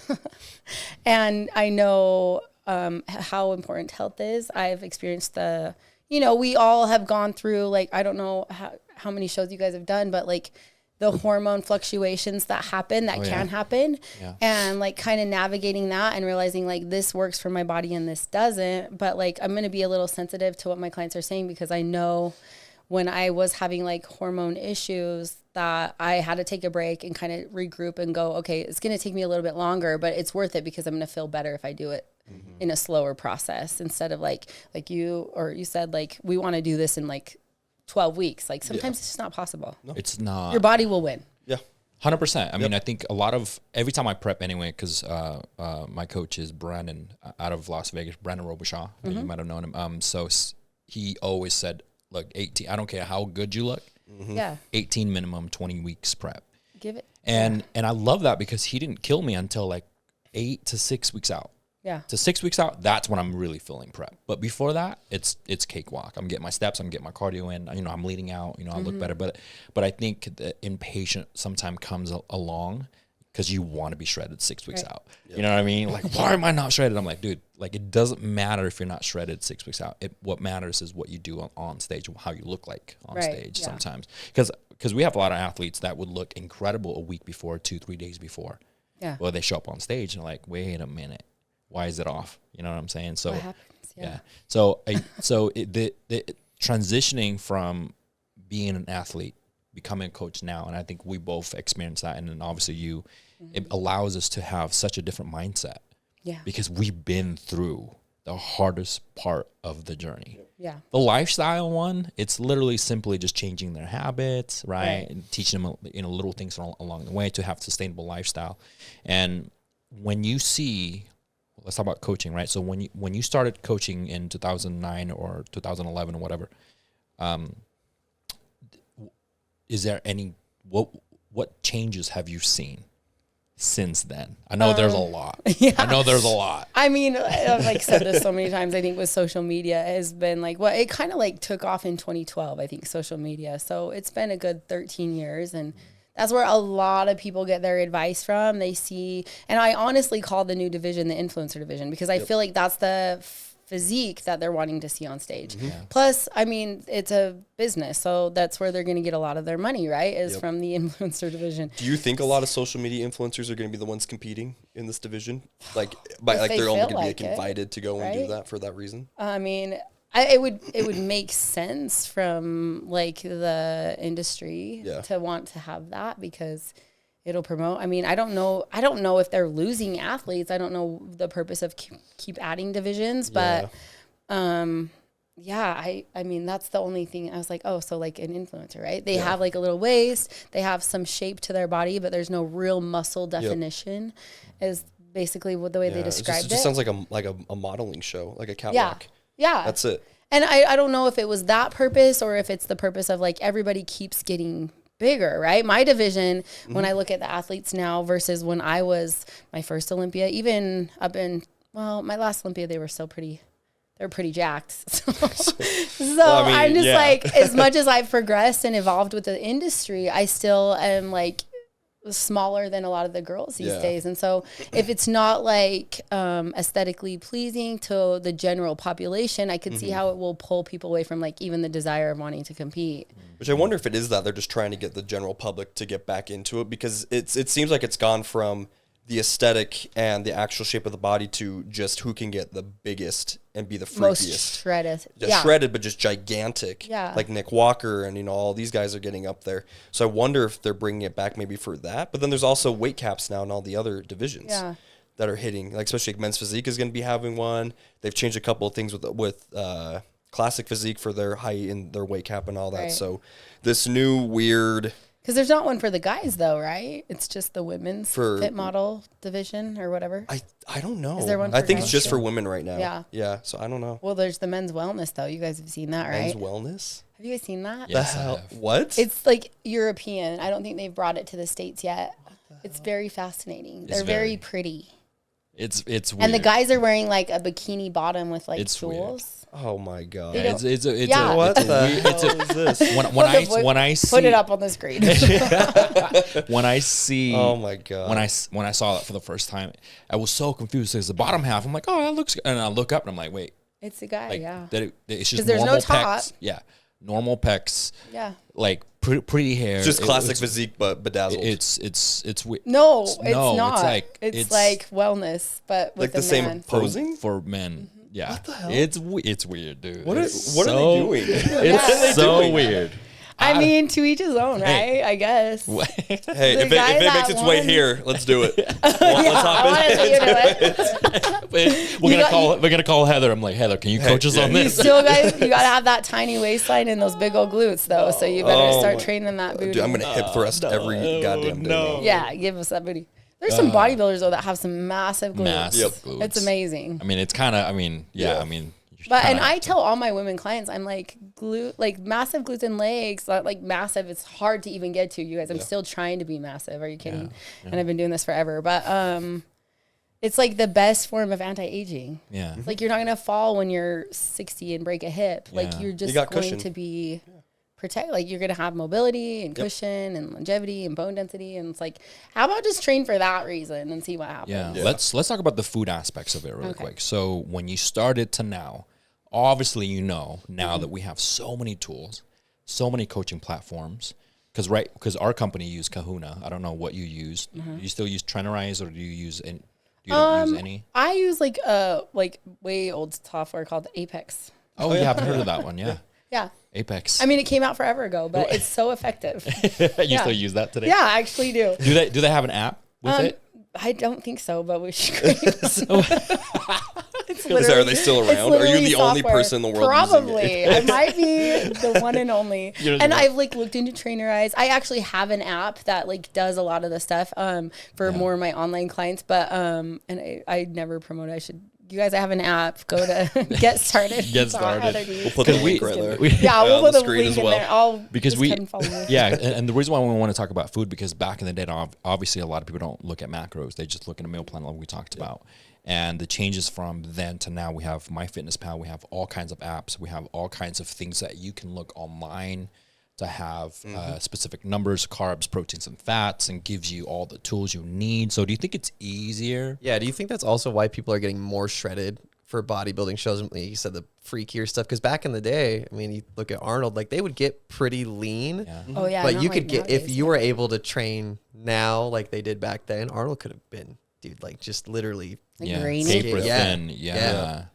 And I know how important health is. I've experienced we all have gone through, like, I don't know how many shows you guys have done, but like the hormone fluctuations that happen, can happen. Yeah. And like kind of navigating that and realizing like this works for my body and this doesn't. But like, I'm going to be a little sensitive to what my clients are saying, because I know when I was having like hormone issues that I had to take a break and kind of regroup and go, okay, it's going to take me a little bit longer, but it's worth it because I'm going to feel better if I do it in a slower process, instead of like you said, like, we want to do this in like 12 weeks. Like sometimes it's just not possible. No. It's not. Your body will win. Yeah. 100%. I mean, I think every time I prep anyway, because my coach is Brandon out of Las Vegas, Brandon Robichaud. You might have known him. So he always said, look, 18, I don't care how good you look. Yeah. 18 minimum, 20 weeks prep. Give it. And I love that because he didn't kill me until like 8 to 6 weeks out. Yeah. To 6 weeks out, that's when I'm really feeling prep. But before that, it's cakewalk. I'm getting my steps, I'm getting my cardio in, I'm leading out, I look better. But I think the impatient sometimes comes along because you want to be shredded 6 weeks out. Yep. You know what I mean? Like, why am I not shredded? I'm like, dude, like, it doesn't matter if you're not shredded 6 weeks out. What matters is what you do on stage, how you look like on stage sometimes. Because we have a lot of athletes that would look incredible a week before, 2-3 days before. Yeah. Well, they show up on stage and they're like, wait a minute. Why is it off? You know what I'm saying? So, what happens? Yeah. So the transitioning from being an athlete, becoming a coach now, and I think we both experienced that, and then obviously it allows us to have such a different mindset. Yeah. Because we've been through the hardest part of the journey. Yeah. The lifestyle one, it's literally simply just changing their habits, right? And teaching them, little things along the way to have sustainable lifestyle. And when you see let's talk about coaching, right? So when you started coaching in 2009 or 2011 or whatever, is there any what changes have you seen since then? I know there's a lot. Yeah. I know there's a lot. I mean, I've like said this so many times. I think with social media has been like, well, it kind of like took off in 2012, I think, social media. So it's been a good 13 years. And that's where a lot of people get their advice from. They see, and I honestly call the new division the influencer division, because I feel like that's the physique that they're wanting to see on stage. Mm-hmm. Yeah. Plus, I mean, it's a business, so that's where they're going to get a lot of their money, right? Is from the influencer division. Do you think a lot of social media influencers are going to be the ones competing in this division? Like, they're only going to be invited to go and do that for that reason? I mean, it would make sense from like the industry to want to have that, because it'll promote. I mean, I don't know if they're losing athletes. I don't know the purpose of keep adding divisions, but I mean, that's the only thing. I was like, oh, so like an influencer, right? They have like a little waist, they have some shape to their body, but there's no real muscle definition is basically what the way they described it. It just sounds like a modeling show, like a catwalk. Yeah. That's it. And I don't know if it was that purpose or if it's the purpose of like everybody keeps getting bigger, right? My division, when I look at the athletes now versus when I was my first Olympia, even up in, well, my last Olympia, they were pretty jacked. So I'm just like, as much as I've progressed and evolved with the industry, I still am like smaller than a lot of the girls these days. And so if it's not like aesthetically pleasing to the general population, I could see how it will pull people away from like even the desire of wanting to compete. Which I wonder if it is that they're just trying to get the general public to get back into it, because it seems like it's gone from the aesthetic and the actual shape of the body to just who can get the biggest and be the freakiest. Most shredded. Shredded, but just gigantic. Yeah. Like Nick Walker and, all these guys are getting up there. So I wonder if they're bringing it back maybe for that. But then there's also weight caps now in all the other divisions that are hitting. Like especially men's physique is going to be having one. They've changed a couple of things with classic physique for their height and their weight cap and all that. Right. So this new weird... Because there's not one for the guys, though, right? It's just the women's fit model division or whatever. I don't know. Is there one for I think guys? It's just for women right now. Yeah. Yeah, so I don't know. Well, there's the men's wellness, though. You guys have seen that, right? Men's wellness? Have you guys seen that? Yes, the hell? What? It's like European. I don't think they've brought it to the States yet. It's very fascinating. They're very pretty. It's weird. And the guys are wearing like a bikini bottom with like tools. Oh my god! What the hell is this? When I see, put it up on the screen. When I see, oh my god! When I saw that for the first time, I was so confused because the bottom half, I'm like, oh, that looks good. And I look up and I'm like, wait, it's a guy, it's just there's normal no top. pecs. Yeah, normal pecs. Yeah, like pretty hair. It's just classic physique, but bedazzled. It's weird. No, it's not. It's like wellness, but with like the same posing for men. Yeah, what the hell? It's weird, dude. What are they doing? It's so weird. I mean, to each his own, right? I guess. Hey, if it makes its way here, let's do it. Let's hop in. We're gonna call Heather. I'm like, Heather, can you coach us on this? You gotta have that tiny waistline and those big old glutes, though. So you better start training that booty. Dude, I'm gonna hip thrust every goddamn day. Yeah, give us that booty. There's some bodybuilders though that have some massive glutes. Glutes. It's amazing. I mean, it's kind of. I mean, But and I tell all my women clients, I'm like massive glutes and legs, not like massive. It's hard to even get to, you guys. I'm still trying to be massive. Are you kidding? Yeah. And I've been doing this forever. But it's like the best form of anti-aging. Yeah. It's like you're not gonna fall when you're 60 and break a hip. Yeah. Like you're just going to be protect. Like you're gonna have mobility and cushion and longevity and bone density. And it's like, how about just train for that reason and see what happens? Yeah. Let's talk about the food aspects of it really quick. So when you started to now, obviously, now that we have so many tools, so many coaching platforms, because our company used Kahuna. I don't know what you use. Do you still use Trainerize, or do you use any? You don't use any? I use like way old software called Apex. Oh, you haven't heard of that one? Yeah. Yeah. Apex. I mean, it came out forever ago, but it's so effective. You still use that today? Yeah, I actually do. Do they have an app with it? I don't think so, but we should create it's Are they still around? Are you the only person in the world Probably. using it? I might be the one and only. And I've like looked into Trainerize. I actually have an app that like does a lot of the stuff for more of my online clients, but and I never promote it. You guys have an app. Go to Get Started. Get Started. We'll put the link right there. We'll put the link in there. And the reason why we want to talk about food, because back in the day, obviously a lot of people don't look at macros. They just look at a meal plan like we talked about. And the changes from then to now, we have MyFitnessPal. We have all kinds of apps. We have all kinds of things that you can look online to have specific numbers, carbs, proteins, and fats, and gives you all the tools you need. So do you think it's easier? Yeah, do you think that's also why people are getting more shredded for bodybuilding shows? Like you said, the freakier stuff. Because back in the day, I mean, you look at Arnold, like they would get pretty lean. Yeah. Oh, yeah. But you could get, if you were able to train now like they did back then, Arnold could have been, dude, like just literally paper thin. Yeah.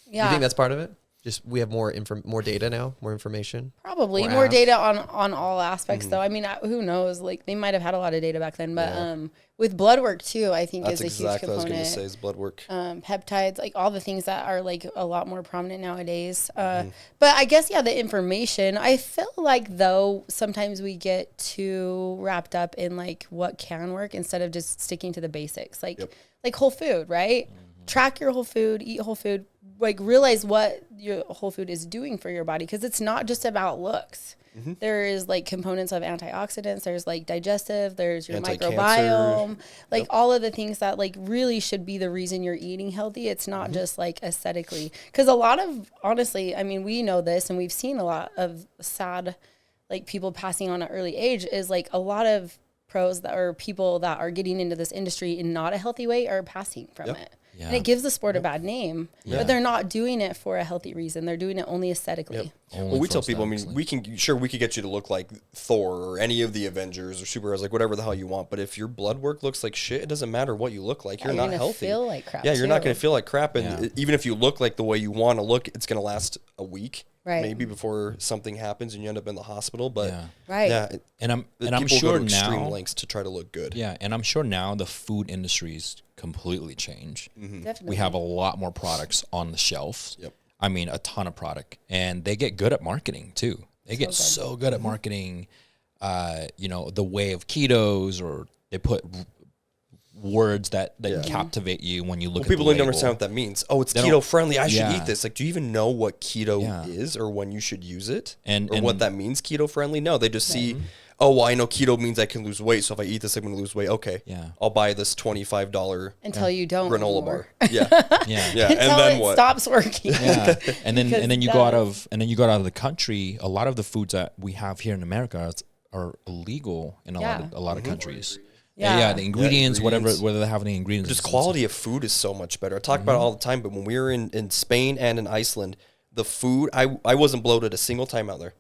You think that's part of it? Just we have more data now, more information. Probably more data on all aspects, though. I mean, who knows? Like they might have had a lot of data back then, but with blood work too, I think is a huge component. That's exactly what I was going to say. Is blood work, peptides, like all the things that are like a lot more prominent nowadays. But I guess the information. I feel like though sometimes we get too wrapped up in like what can work instead of just sticking to the basics, like whole food, right? Track your whole food, eat whole food, like realize what your whole food is doing for your body. Cause it's not just about looks. There is like components of antioxidants. There's like digestive, there's your microbiome, like all of the things that like really should be the reason you're eating healthy. It's not just like aesthetically. Cause a lot of, honestly, I mean, we know this and we've seen a lot of sad, like people passing on at early age is like a lot of pros that are people that are getting into this industry in not a healthy way are passing from it. Yeah. And it gives the sport a bad name, but they're not doing it for a healthy reason. They're doing it only aesthetically. Well, we tell people, I mean, we could get you to look like Thor or any of the Avengers or superheroes, like whatever the hell you want. But if your blood work looks like shit, it doesn't matter what you look like. You're not healthy. Feel like crap. Yeah, you're not going to feel like crap. And even if you look like the way you want to look, it's going to last a week. Right. Maybe before something happens and you end up in the hospital, but and I'm sure now extreme lengths to try to look good. Yeah, and I'm sure now the food industry's completely changed. Definitely. We have a lot more products on the shelf. I mean, a ton of product, and they get good at marketing too. They get so good at marketing. The way of ketos, or they put words that captivate you when you look at people the don't understand what that means. Oh, it's keto friendly. I should eat this. Like, do you even know what keto is or when you should use it and what that means, keto friendly? No, they just see, oh, well, I know keto means I can lose weight. So if I eat this, I'm going to lose weight. Okay. Yeah. I'll buy this $25 until you don't granola bar. Yeah. And then what? Stops working. Yeah. And then you go out of the country. A lot of the foods that we have here in America are illegal in a lot of countries. The ingredients, whether they have any ingredients. Just quality of food is so much better. I talk about it all the time, but when we were in Spain and in Iceland, the food, I wasn't bloated a single time out there.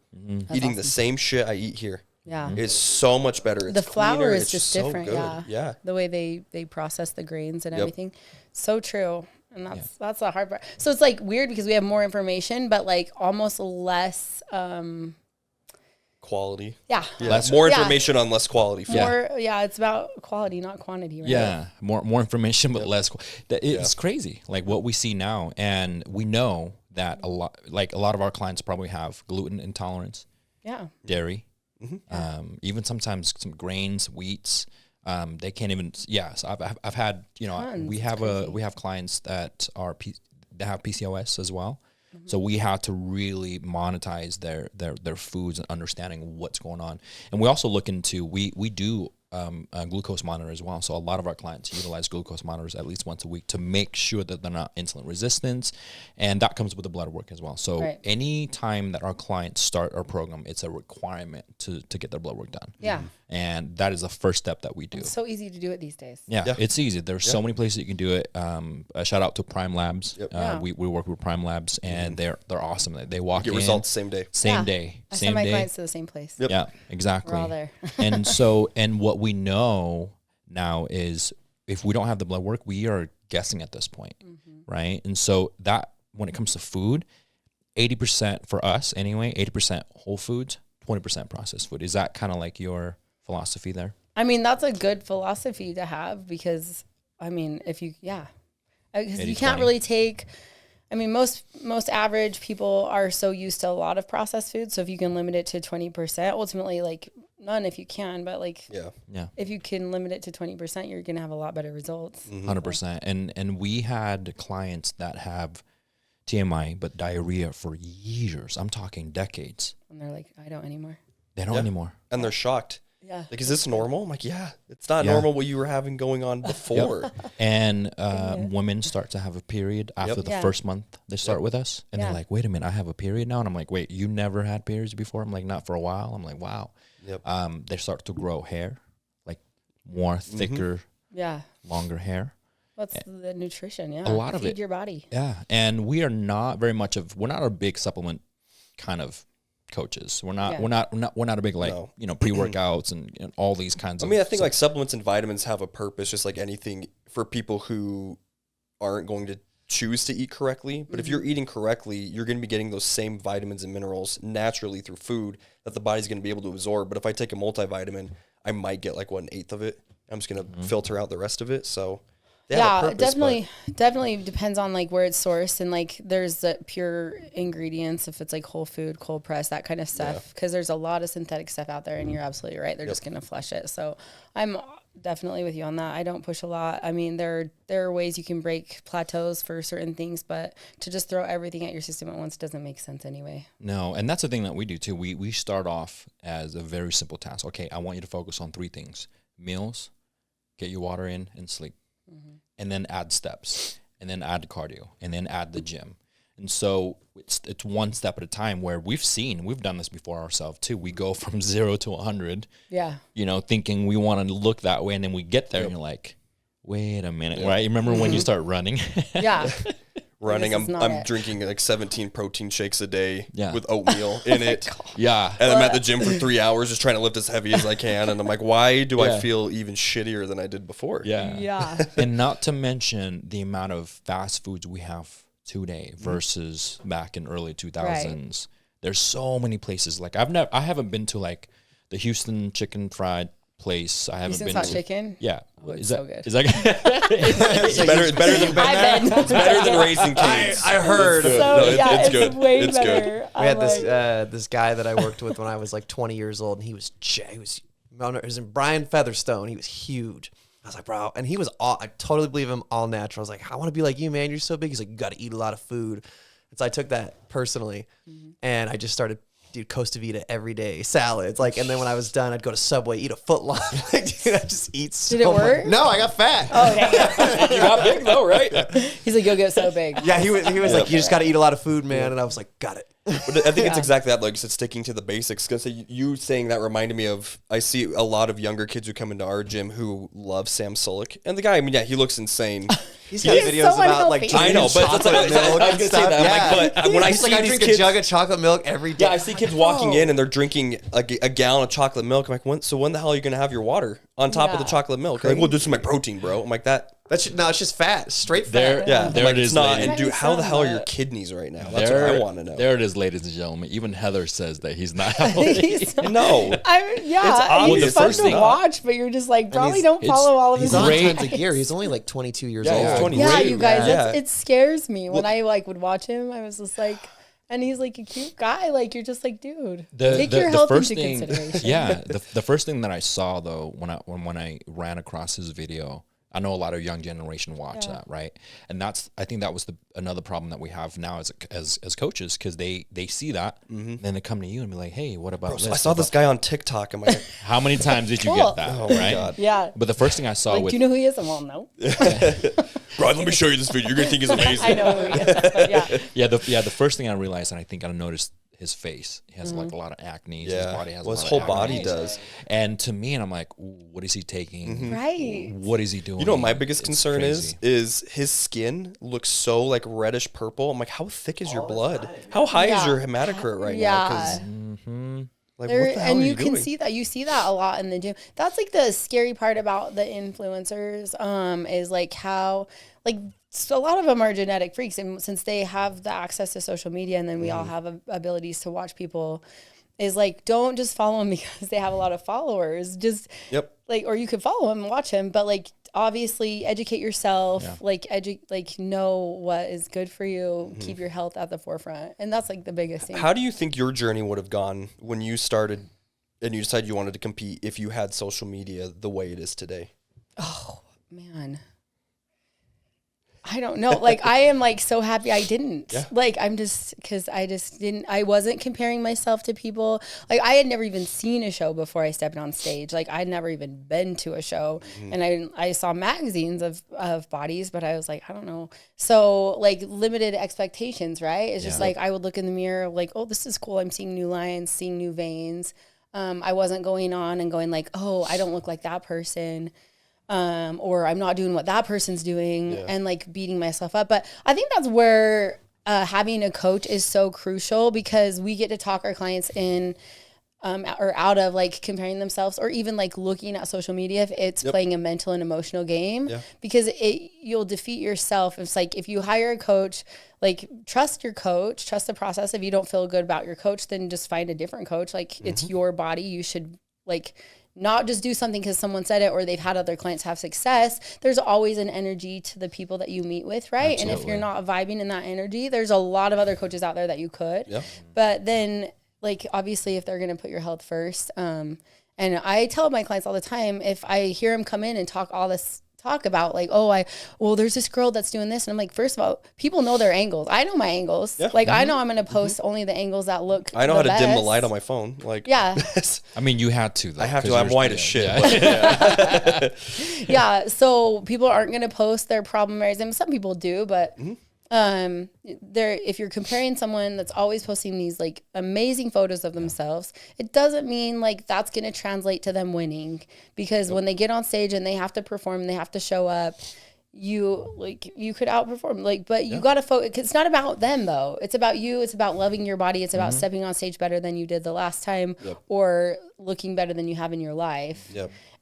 Eating the same shit I eat here. Yeah. It's so much better. It's the flour cleaner. is just different. Yeah. The way they process the grains and everything. So true. And that's the hard part. So it's like weird because we have more information, but like almost less quality. More information on less quality food. It's about quality, not quantity, right? Yeah, more information, but less. It's crazy, like what we see now, and we know that a lot of our clients probably have gluten intolerance. Yeah, dairy, even sometimes some grains, wheats. They can't even. So I've had we have clients that have PCOS as well. So we have to really monetize their foods and understanding what's going on. And we also look into, we do a glucose monitor as well. So a lot of our clients utilize glucose monitors at least once a week to make sure that they're not insulin resistant. And that comes with the blood work as well. So any time that our clients start our program, it's a requirement to get their blood work done. Yeah. And that is the first step that we do. It's so easy to do it these days. Yeah. It's easy. There's so many places you can do it. A shout out to Prime Labs. We work with Prime Labs, and they're awesome. They walk in. Get results same day. Same day. I send my clients to the same place. Yeah, exactly. We're all there. and what we know now is if we don't have the blood work, we are guessing at this point, right? And so that when it comes to food, 80% for us anyway, 80% whole foods, 20% processed food. Is that kind of like your philosophy there? I mean, that's a good philosophy to have because, I mean, Because you can't really take, I mean, most average people are so used to a lot of processed food. So if you can limit it to 20%, ultimately, like, none if you can, but like, if you can limit it to 20%, you're going to have a lot better results. 100%. And we had clients that have TMI, but diarrhea for years. I'm talking decades. And they're like, I don't anymore. They don't anymore. And they're shocked. Yeah. Like, is this normal? I'm like, yeah, it's not normal what you were having going on before. And women start to have a period after the first month they start with us. And they're like, wait a minute, I have a period now? And I'm like, wait, you never had periods before? I'm like, not for a while. I'm like, wow. Yep. They start to grow hair, like more thicker, longer hair. What's the nutrition? Yeah. A lot of Feed it. your body. Yeah. And we are not very much we're not a big supplement kind of coaches. We're not a big pre-workouts and all these kinds of. I mean, I think like supplements and vitamins have a purpose, just like anything for people who aren't going to choose to eat correctly. But if you're eating correctly, you're going to be getting those same vitamins and minerals naturally through food that the body's going to be able to absorb. But if I take a multivitamin, I might get like 1/8 of it. I'm just going to filter out the rest of it. So it definitely depends on like where it's sourced, and like there's the pure ingredients if it's like whole food, cold press, that kind of stuff, because there's a lot of synthetic stuff out there, and you're absolutely right, they're just gonna flush it. So I'm definitely with you on that. I don't push a lot. I mean, there are ways you can break plateaus for certain things, but to just throw everything at your system at once doesn't make sense anyway. No, and that's the thing that we do too. We start off as a very simple task. Okay, I want you to focus on 3 things: meals, get your water in, and sleep. And then add steps, and then add cardio, and then add the gym. And so it's one step at a time, where we've done this before ourselves too. We go from 0 to 100, thinking we want to look that way. And then we get there and you're like, wait a minute, right? You remember when you start running? Running, I'm drinking like 17 protein shakes a day with oatmeal in it. And I'm at the gym for 3 hours just trying to lift as heavy as I can. And I'm like, why do I feel even shittier than I did before? And not to mention the amount of fast foods we have today versus back in early 2000s. Right. There's so many places. Like I haven't been to like the Houston chicken fried place. I haven't been to chicken. Yeah. Is that so good? Is that it's better than Raising Cane's. I heard. It's good. Way it's better. Good. We had this guy that I worked with when I was like 20 years old, and he was Brian Featherstone. He was huge. I was like, bro, and he was I totally believe him, all natural. I was like, I want to be like you, man. You're so big. He's like, you got to eat a lot of food. And so I took that personally, and I just started. Dude, Costa Vida every day, salads. Like, and then when I was done, I'd go to Subway, eat a foot long. Like, dude, I just eat so Did it work? No, I got fat. Oh, dang. You got big though, right? He's like, you'll get so big. Yeah, he was like, you just got to eat a lot of food, man. And I was like, got it. But I think it's exactly that, like, it's sticking to the basics. Because you saying that reminded me of, I see a lot of younger kids who come into our gym who love Sam Sulek. And the guy, I mean, he looks insane. He's got videos so about like I know, but that's like, milk I was gonna say that. Like, but when I see I these drink kids, a jug of chocolate milk every day. I see kids walking in and they're drinking a gallon of chocolate milk. I'm like, when the hell are you gonna have your water on top of the chocolate milk? Like, well, this is my protein, bro. I'm like that. It's just fat, straight fat. There it is. And dude, how the hell are your kidneys right now? That's what I want to know. There it is, ladies and gentlemen. Even Heather says that he's not healthy. No, he's fun to watch, but you're just like, probably don't follow all of his. He's on tons of gear. He's only like 22 years old. You guys, it scares me when I like would watch him. I was just like. And he's like a cute guy. Like, you're just like, dude, take your health into consideration. Yeah. The first thing that I saw though, when I ran across his video, I know a lot of young generation watch that, right? And I think that was another problem that we have now as coaches, because they see that, and then they come to you and be like, hey, what about this? I saw this guy on TikTok. I'm like, how many times did you get that? Oh my God. Yeah. But the first thing I saw do you know who he is? Well, no. Bro, let me show you this video. You're gonna think he's amazing. I know who he is, but the first thing I realized, and I think I noticed his face. He has like a lot of acne. Yeah. His body has his whole body does. And to me, and I'm like, what is he taking? Right. What is he doing? You know what my biggest concern is his skin looks so like reddish purple. I'm like, how thick is your blood? How high is your hematocrit right now? Because like, what the hell are you doing? Can see that. You see that a lot in the gym. That's like the scary part about the influencers, is like how like. So a lot of them are genetic freaks, and since they have the access to social media, and then we all have abilities to watch people, is like, don't just follow them because they have a lot of followers. Just like, or you could follow him and watch him, but like, obviously educate yourself, like know what is good for you, keep your health at the forefront. And that's like the biggest thing. How do you think your journey would have gone when you started and you decided you wanted to compete if you had social media the way it is today? Oh, man. I don't know. Like, I am like so happy I didn't. Yeah. Like, because I wasn't comparing myself to people. Like, I had never even seen a show before I stepped on stage. Like, I'd never even been to a show. And I saw magazines of bodies, but I was like, I don't know. So, like, limited expectations, right? It's just like, I would look in the mirror, like, oh, this is cool. I'm seeing new lines, seeing new veins. I wasn't going on and going like, oh, I don't look like that person. Or I'm not doing what that person's doing and like beating myself up. But I think that's where having a coach is so crucial, because we get to talk our clients in or out of like comparing themselves, or even like looking at social media if it's playing a mental and emotional game, because you'll defeat yourself. It's like, if you hire a coach, like, trust your coach, trust the process. If you don't feel good about your coach, then just find a different coach. Like, it's your body. You should like not just do something because someone said it or they've had other clients have success. There's always an energy to the people that you meet with, right? Absolutely. And if you're not vibing in that energy, there's a lot of other coaches out there that you could. Yep. But then, like, obviously, if they're going to put your health first, and I tell my clients all the time, if I hear them come in and talk about like, there's this girl that's doing this. And I'm like, first of all, people know their angles. I know my angles. Yeah. Like, I know I'm going to post only the angles that look I know how to dim the light on my phone. Like, yeah. I mean, you had to, though. I have to. I'm white as shit. Yeah. Yeah. So people aren't going to post their problem areas. And some people do, but if you're comparing someone that's always posting these like amazing photos of themselves, it doesn't mean like that's going to translate to them winning, because when they get on stage and they have to perform, they have to show up, you could outperform, like, but you got to focus. It's not about them though. It's about you. It's about loving your body. It's about stepping on stage better than you did the last time, or looking better than you have in your life.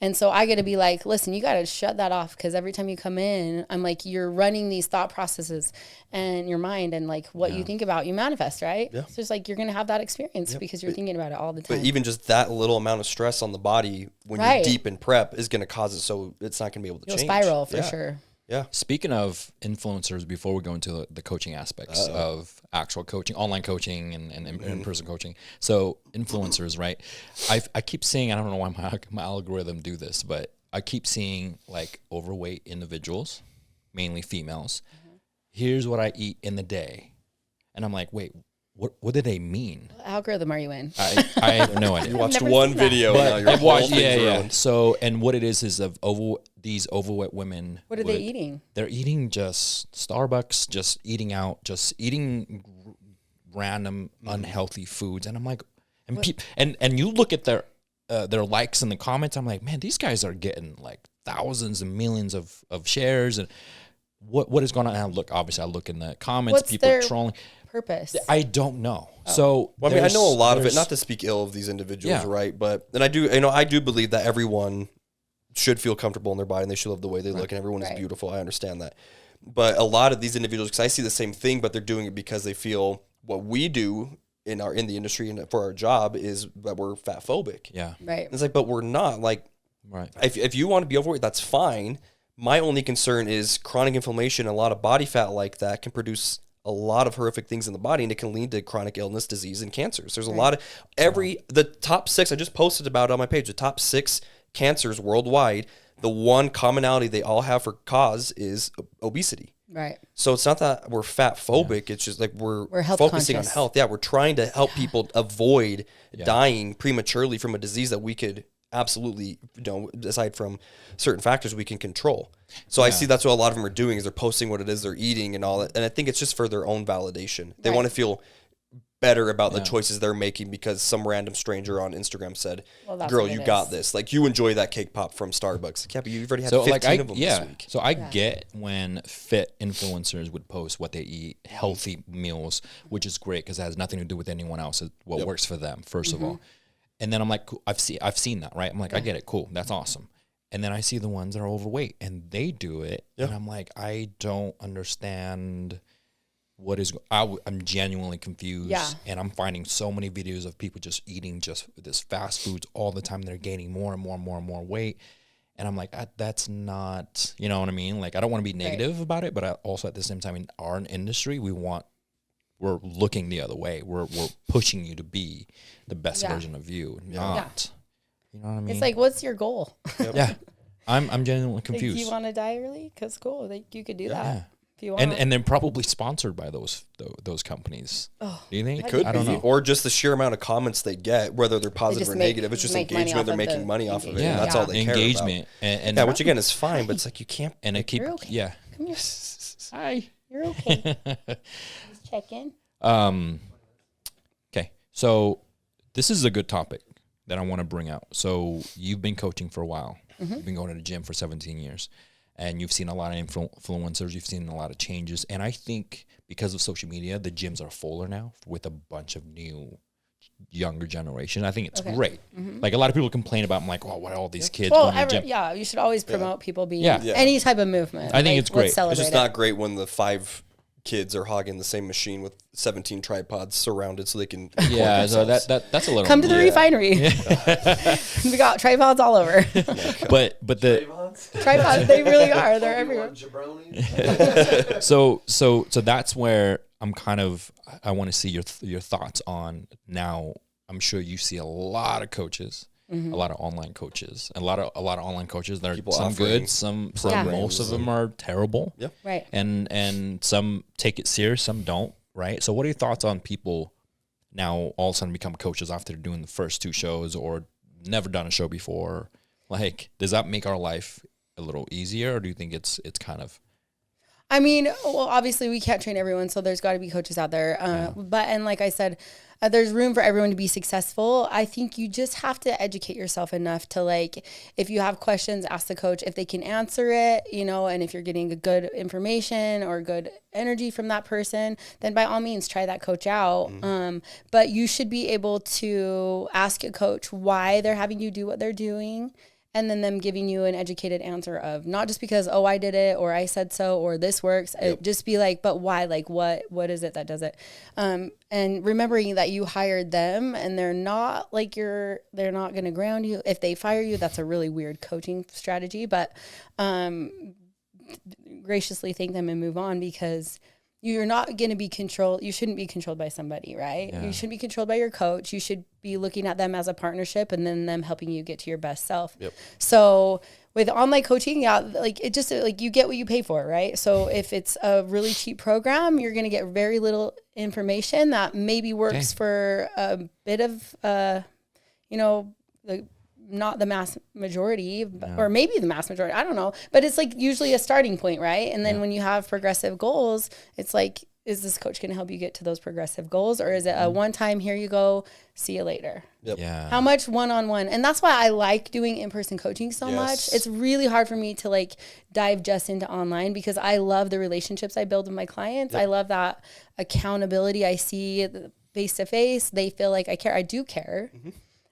And so I got to be like, listen, you got to shut that off, because every time you come in, I'm like, you're running these thought processes and your mind, and like what you think about, you manifest, right? Yeah. So it's like, you're going to have that experience because you're thinking about it all the time. But even just that little amount of stress on the body when you're deep in prep is going to cause it so it's not going to be able to change. You'll spiral for sure. Yeah. Speaking of influencers, before we go into the coaching aspects of actual coaching, online coaching and in-person coaching. So influencers, right? I keep seeing, I don't know why my algorithm do this, but I keep seeing like overweight individuals, mainly females. Here's what I eat in the day. And I'm like, wait, what do they mean? What algorithm are you in? I have no idea. You watched one video. I've watched, So, and what it is of these overweight women. What are they eating? They're eating just Starbucks, just eating out, just eating random unhealthy foods. And I'm like, and you look at their likes in the comments. I'm like, man, these guys are getting like thousands and millions of shares. And what is going on? And obviously I look in the comments, people are trolling. Purpose? I don't know. So I mean, I know a lot of it, not to speak ill of these individuals, right? But I do believe that everyone should feel comfortable in their body and they should love the way they look, and everyone is beautiful. I understand that. But a lot of these individuals, because I see the same thing, but they're doing it because they feel what we do in the industry and for our job is that we're fat phobic. Yeah. Right. And it's like, but we're not. Like, right. If you want to be overweight, that's fine. My only concern is chronic inflammation. A lot of body fat like that can produce a lot of horrific things in the body, and it can lead to chronic illness, disease, and cancers. There's a lot of the top 6 I just posted about on my page, the top 6 cancers worldwide, the one commonality they all have for cause is obesity. Right. So it's not that we're fat phobic. It's just like we're focusing on health. Yeah. We're trying to help people avoid dying prematurely from a disease that we could absolutely, aside from certain factors we can control. So I see that's what a lot of them are doing, is they're posting what it is they're eating and all that. And I think it's just for their own validation. They want to feel better about the choices they're making because some random stranger on Instagram said, girl, you got this. Like, you enjoy that cake pop from Starbucks. Like, yeah, but you've already had 15 of them this week. So I get when fit influencers would post what they eat, healthy meals, which is great because it has nothing to do with anyone else. It's what works for them, first of all. And then I'm like, cool, I've seen that, right? I'm like, I get it, cool, that's awesome. And then I see the ones that are overweight and they do it, and I'm like, I don't understand what is. I'm genuinely confused, and I'm finding so many videos of people just eating just this fast foods all the time. They're gaining more and more and more and more weight, And I'm like, that's not, you know what I mean? Like, I don't want to be negative about it, but I also at the same time in our industry, we're looking the other way. We're pushing you to be the best version of you, not, you know what I mean? It's like, what's your goal? Yep. Yeah. I'm genuinely confused. Like, do you want to die early? Because cool, like you could do that if you want. And then probably sponsored by those companies. Oh, do you think? It could I don't know. Or just the sheer amount of comments they get, whether they're positive or negative. It's just engagement. They're making money off of it. And that's all they care about. Engagement. And which again is fine, but it's like you can't. And it keep, okay. Come here. Hi. You're okay. Just check in. Okay. So this is a good topic that I want to bring out. So you've been coaching for a while. You've been going to the gym for 17 years. And you've seen a lot of influencers. You've seen a lot of changes. And I think because of social media, the gyms are fuller now with a bunch of new, younger generation. I think it's great. Like a lot of people complain about, I'm like, oh, what are all these kids going to the gym? Yeah, you should always promote people being any type of movement. I think it's great. It's just not great when the 5 kids are hogging the same machine with 17 tripods surrounded so they can so that's a little come to the refinery. We got tripods all over. but the tripods, they really are, they're everywhere. so that's where I'm kind of, I want to see your thoughts on. Now I'm sure you see a lot of coaches, a lot of online coaches, a lot of online coaches that are some good, some most of them are terrible. Yep. Right. And some take it serious, some don't, right? So what are your thoughts on people now all of a sudden become coaches after doing the first 2 shows or never done a show before? Like, does that make our life a little easier, or do you think it's kind of? I mean, well, obviously we can't train everyone, so there's got to be coaches out there. And like I said, there's room for everyone to be successful. I think you just have to educate yourself enough to, like, if you have questions, ask the coach if they can answer it, you know, and if you're getting a good information or good energy from that person, then by all means try that coach out. But you should be able to ask a coach why they're having you do what they're doing, and then them giving you an educated answer of not just because, oh, I did it or I said so or this works. Just be like, but why? Like, what is it that does it? And remembering that you hired them and they're not like they're not going to ground you. If they fire you, that's a really weird coaching strategy, but graciously thank them and move on, because you're not going to be controlled. You shouldn't be controlled by somebody, right? You shouldn't be controlled by your coach. You should be looking at them as a partnership and then them helping you get to your best self. So with online coaching, like it just, like you get what you pay for, right? So if it's a really cheap program, you're going to get very little information that maybe works for a bit of, not the mass majority, or maybe the mass majority, I don't know. But it's like usually a starting point, right? And then when you have progressive goals, it's like, is this coach going to help you get to those progressive goals? Or is it a one-time, here you go, see you later? How much one-on-one? And that's why I like doing in-person coaching so much. It's really hard for me to like dive just into online, because I love the relationships I build with my clients. I love that accountability I see face-to-face. They feel like I care. I do care.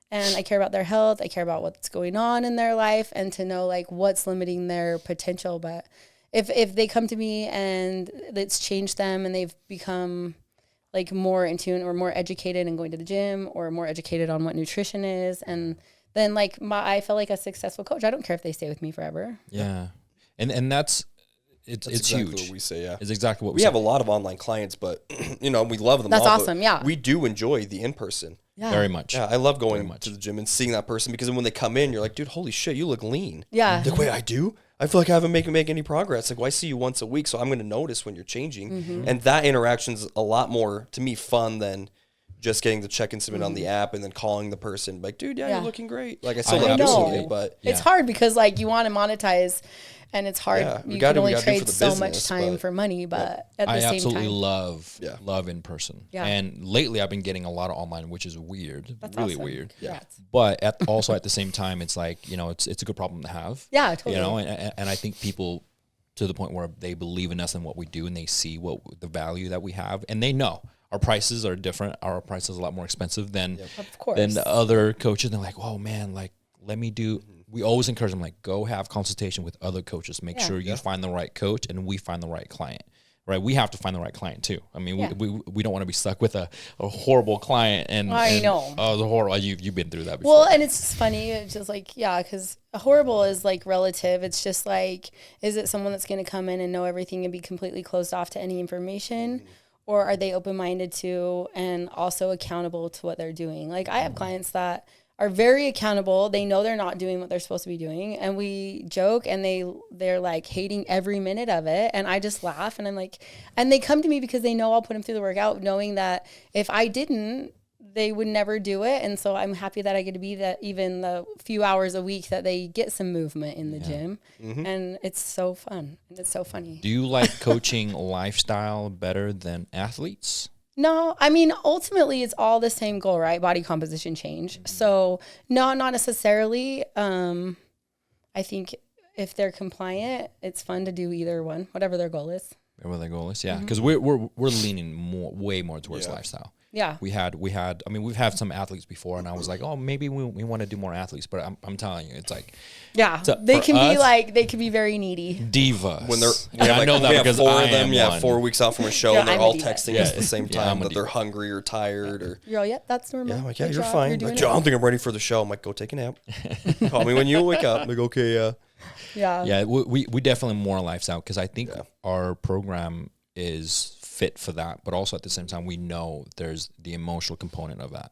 And I care about their health. I care about what's going on in their life, and to know like what's limiting their potential. But if they come to me and it's changed them and they've become like more in tune or more educated and going to the gym or more educated on what nutrition is, and then like I feel like a successful coach. I don't care if they stay with me forever. Yeah. And that's exactly huge. What we say, It's exactly what we say. We have a lot of online clients, but we love them. That's all, awesome. We do enjoy the in-person. Very much. Yeah, I love going to the gym and seeing that person, because then when they come in, you're like, dude, holy shit, you look lean. Yeah. Like, wait, I do? I feel like I haven't make any progress. Like, well, I see you once a week, so I'm going to notice when you're changing. And that interaction's a lot more, to me, fun than just getting the check and submit on the app and then calling the person. Like, dude, you're looking great. Like, I still love doing it, but it's hard because like you want to monetize. And it's hard. You can only trade so much time for money, but at the same time. I absolutely love in person. Yeah. And lately I've been getting a lot of online, which is weird. That's really awesome. Weird. Yeah. But also at the same time, it's like, it's a good problem to have. Yeah, totally. And I think people, to the point where they believe in us and what we do, and they see the value that we have, and they know our prices are different. Our price is a lot more expensive than the other coaches. They're like, oh man, like let me do. We always encourage them, like, go have consultation with other coaches. Make sure you find the right coach and we find the right client, right? We have to find the right client too. I mean, we don't want to be stuck with a horrible client. And I know. Oh, the horrible. You've been through that before. Well, and it's funny. It's just like, because horrible is like relative. It's just like, is it someone that's going to come in and know everything and be completely closed off to any information? Or are they open-minded to and also accountable to what they're doing? Like I have clients that are very accountable. They know they're not doing what they're supposed to be doing. And we joke and they're like hating every minute of it. And I just laugh and I'm like, and they come to me because they know I'll put them through the workout, knowing that if I didn't, they would never do it. And so I'm happy that I get to be that even the few hours a week that they get some movement in the gym. And it's so fun. And it's so funny. Do you like coaching lifestyle better than athletes? No, I mean, ultimately it's all the same goal, right? Body composition change. So no, not necessarily. I think if they're compliant, it's fun to do either one, whatever their goal is. Whatever their goal is, yeah. Because we're leaning way more towards lifestyle. Yeah. We've had some athletes before, and I was like, oh, maybe we want to do more athletes. But I'm telling you, it's like, they can be very needy. Divas. When they're, I know that because four I of them, am one. 4 weeks out from a show, and they're all texting us at the same time I'm a that they're diva. hungry or tired or. You're all, that's normal. Yeah, I'm like, Good you're job. fine. You're doing Like, I don't think I'm ready for the show. I'm like, go take a nap. Call me when you wake up. I'm like, okay, Yeah. We definitely more lifestyle because I think our program is fit for that, but also at the same time we know there's the emotional component of that,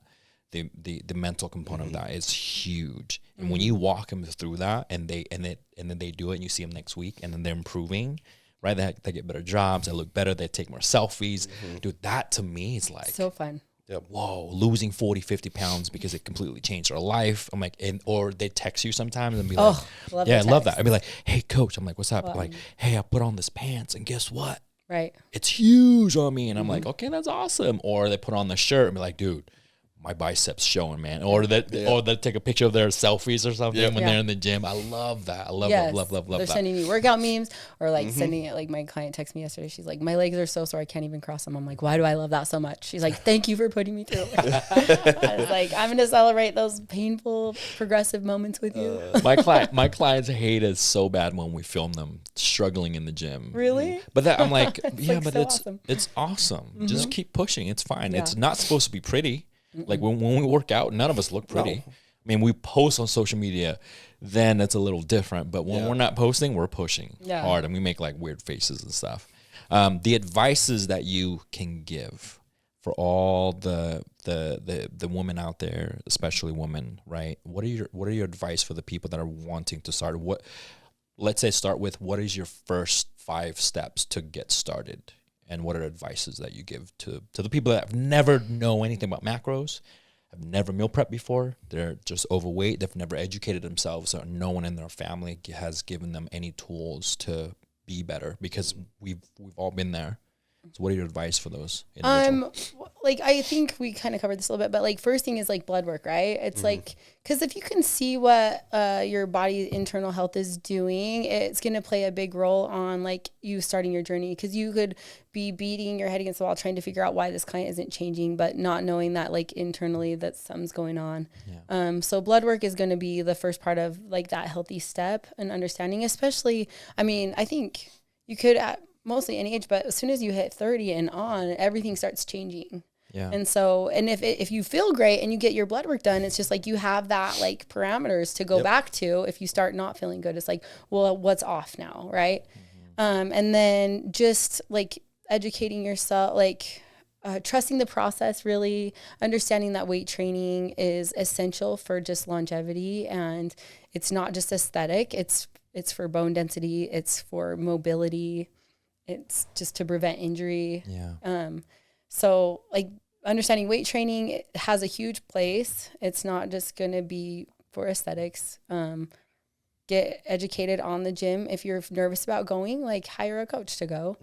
the mental component of that is huge. And when you walk them through that, and then they do it, and you see them next week, and then they're improving, right? They get better jobs, they look better, they take more selfies. Dude, that to me is like so fun. Whoa, losing 40, 50 pounds because it completely changed their life. I'm like, or they text you sometimes and be like, I love that. I'd be like, hey coach, I'm like, what's up? Like, hey, I put on this pants and guess what? Right. It's huge on me. And I'm like, okay, that's awesome. Or they put on the shirt and be like, dude, my biceps showing, man. Or they take a picture of their selfies or something when they're in the gym. I love that. I love love They're that. sending me workout memes or like sending it. Like my client texted me yesterday. She's like, my legs are so sore I can't even cross them. I'm like, why do I love that so much? She's like, thank you for putting me through it. I was like, I'm going to celebrate those painful progressive moments with you. My clients hate us so bad when we film them struggling in the gym. Really? But that I'm like, awesome. It's awesome. Just keep pushing. It's fine. Yeah. It's not supposed to be pretty. Like when we work out, none of us look pretty. No. I mean, we post on social media, then it's a little different. But when we're not posting, we're pushing hard, and we make like weird faces and stuff. The advices that you can give for all the women out there, especially women, right? What are your advice for the people that are wanting to start? Let's say start with what is your first 5 steps to get started? And what are advices that you give to the people that have never know anything about macros, have never meal prepped before, they're just overweight, they've never educated themselves, or no one in their family has given them any tools to be better, because we've all been there. So what are your advice for those individuals? Like, I think we kind of covered this a little bit, but like first thing is like blood work, right? It's like, because if you can see what your body's internal health is doing, it's going to play a big role on like you starting your journey, because you could be beating your head against the wall trying to figure out why this client isn't changing, but not knowing that like internally that something's going on. Yeah. So blood work is going to be the first part of like that healthy step and understanding, especially, I mean, I think you could mostly any age, but as soon as you hit 30 and on, everything starts changing. Yeah. And so, and if you feel great and you get your blood work done, it's just like you have that like parameters to go back to. If you start not feeling good, it's like, well, what's off now, right? And then just like educating yourself, like trusting the process, really understanding that weight training is essential for just longevity, and it's not just aesthetic. It's for bone density. It's for mobility. It's just to prevent injury. Yeah. So like understanding weight training, it has a huge place. It's not just going to be for aesthetics. Get educated on the gym. If you're nervous about going, like hire a coach to go.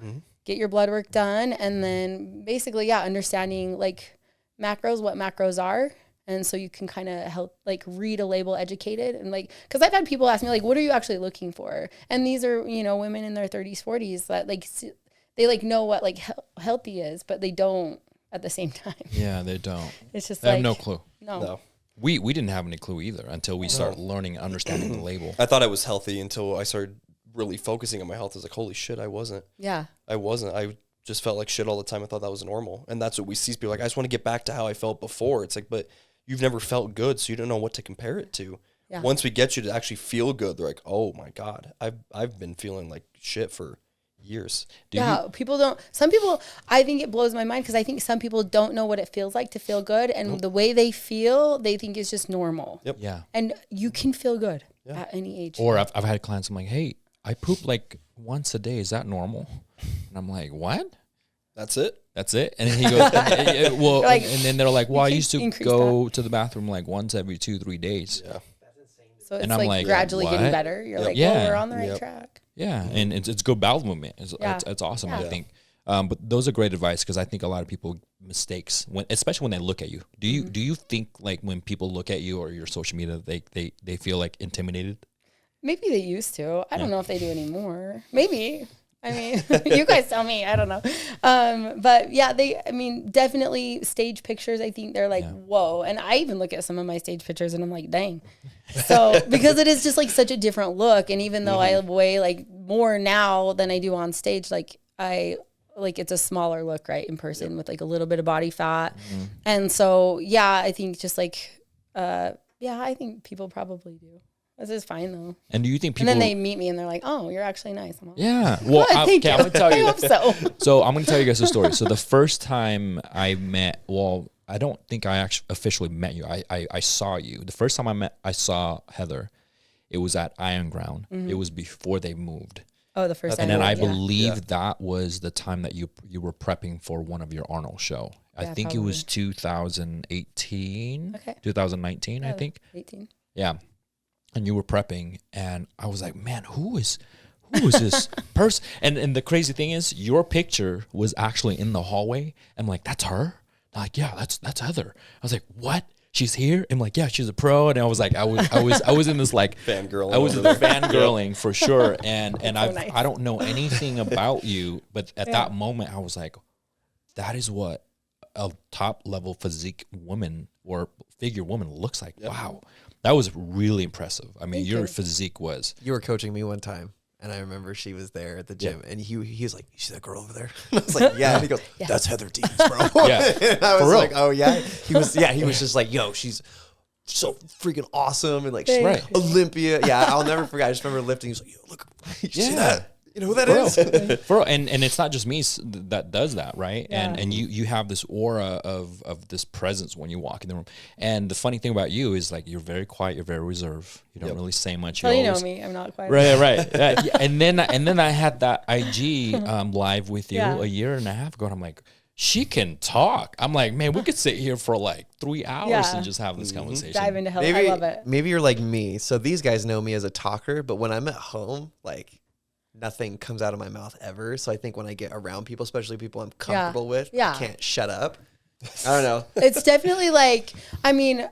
Get your blood work done, and then basically, understanding like macros, what macros are. And so you can kind of help like read a label educated, and like, cause I've had people ask me like, what are you actually looking for? And these are, women in their 30s, 40s that like, they like know what like healthy is, but they don't at the same time. Yeah, they don't. It's just they have no clue. No. We didn't have any clue either until we started learning and understanding the label. I thought I was healthy until I started really focusing on my health. I was like, holy shit, I wasn't. Yeah. I wasn't. I just felt like shit all the time. I thought that was normal. And that's what we see. People like, I just want to get back to how I felt before. It's like, but you've never felt good, so you don't know what to compare it to. Yeah. Once we get you to actually feel good, they're like, oh my God, I've been feeling like shit for years. People don't, some people, I think it blows my mind because I think some people don't know what it feels like to feel good. And the way they feel, they think is just normal. Yep. Yeah. And you can feel good at any age. Or I've had clients, I'm like, hey, I poop like once a day. Is that normal? And I'm like, what? That's it? That's it? And then he goes, well, like, and then they're like, well, I used to go to the bathroom like once every 2-3 days. Yeah. So it's like gradually getting better. You're like, well, we're on the right track. Yeah. And it's good bowel movement. It's awesome, I think. But those are great advice because I think a lot of people mistakes, especially when they look at you. Do you think like when people look at you or your social media, they feel like intimidated? Maybe they used to. I don't know if they do anymore. Maybe. I mean, you guys tell me. I don't know. But yeah, definitely stage pictures. I think they're like, whoa. And I even look at some of my stage pictures and I'm like, dang. So because it is just like such a different look. And even though I weigh like more now than I do on stage, like it's a smaller look, right, in person with like a little bit of body fat. And so, yeah, I think just like, I think people probably do. This is fine though. And do you think people? And then they meet me and they're like, "Oh, you're actually nice." I'm like, yeah. Well, I'm gonna tell you. I hope so. So I'm gonna tell you guys a story. So the first time I met, well, I don't think I actually officially met you. I saw you. The first time I saw Heather, it was at Iron Ground. It was before they moved. Oh, the first time. And then I believe that was the time that you were prepping for one of your Arnold show. I think probably. It was 2018, 2019, I think. 18. Yeah. And you were prepping, and I was like, man, who is this person? And the crazy thing is, your picture was actually in the hallway. I'm like, that's her? I'm like, yeah, that's Heather. I was like, what? She's here? I'm like, yeah, she's a pro. And I was like, I was in this like fangirling. I was fangirling for sure. And so nice. I don't know anything about you, but at that moment, I was like, that is what a top level physique woman or figure woman looks like. Yep. Wow. That was really impressive. I mean, your physique was. You were coaching me one time, and I remember she was there at the gym, and he was like, "You see that girl over there?" And I was like, "Yeah." And he goes, "That's Heather Dees, bro." And I was like, "Oh yeah." He was just like, "Yo, she's so freaking awesome," and like she's Olympia. Yeah, I'll never forget. I just remember lifting. He was like, "Yo, look, you see that? You know who that is?" And it's not just me that does that, right? Yeah. And you have this aura of this presence when you walk in the room. And the funny thing about you is like you're very quiet, you're very reserved. You don't really say much. You know me, I'm not quiet. Right. And then I had that IG live with you a year and a half ago, and I'm like, she can talk. I'm like, man, we could sit here for like 3 hours and just have this conversation. Dive into hell. I love it. Maybe you're like me. So these guys know me as a talker, but when I'm at home, like nothing comes out of my mouth ever. So I think when I get around people, especially people I'm comfortable with, I can't shut up. I don't know. It's definitely like, I mean,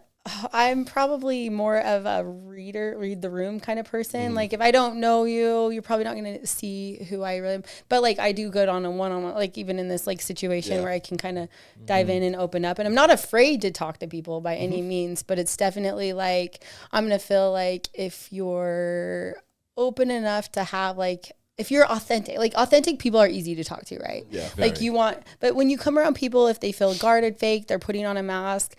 I'm probably more of a read the room kind of person. Like if I don't know you, you're probably not going to see who I really am. But like I do good on a one-on-one, like even in this like situation where I can kind of dive in and open up. And I'm not afraid to talk to people by any means, but it's definitely like, I'm going to feel like if you're open enough to have like, if you're authentic people are easy to talk to, right? Yeah. Like but when you come around people, if they feel guarded, fake, they're putting on a mask,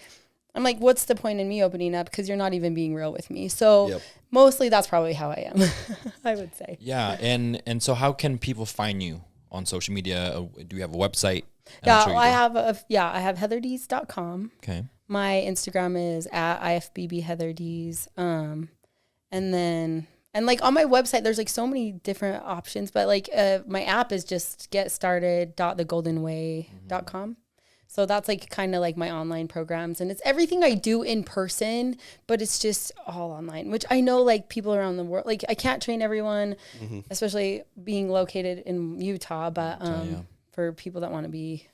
I'm like, what's the point in me opening up? Because you're not even being real with me. So mostly that's probably how I am, I would say. Yeah. And so how can people find you on social media? Do you have a website? I have heatherdees.com. Okay. My Instagram is at IFBB And like on my website, there's like so many different options, but like my app is just getstarted.thegoldenway.com. So that's like kind of like my online programs, and it's everything I do in person, but it's just all online, which I know like people around the world, like I can't train everyone, especially being located in Utah, but for people that want to be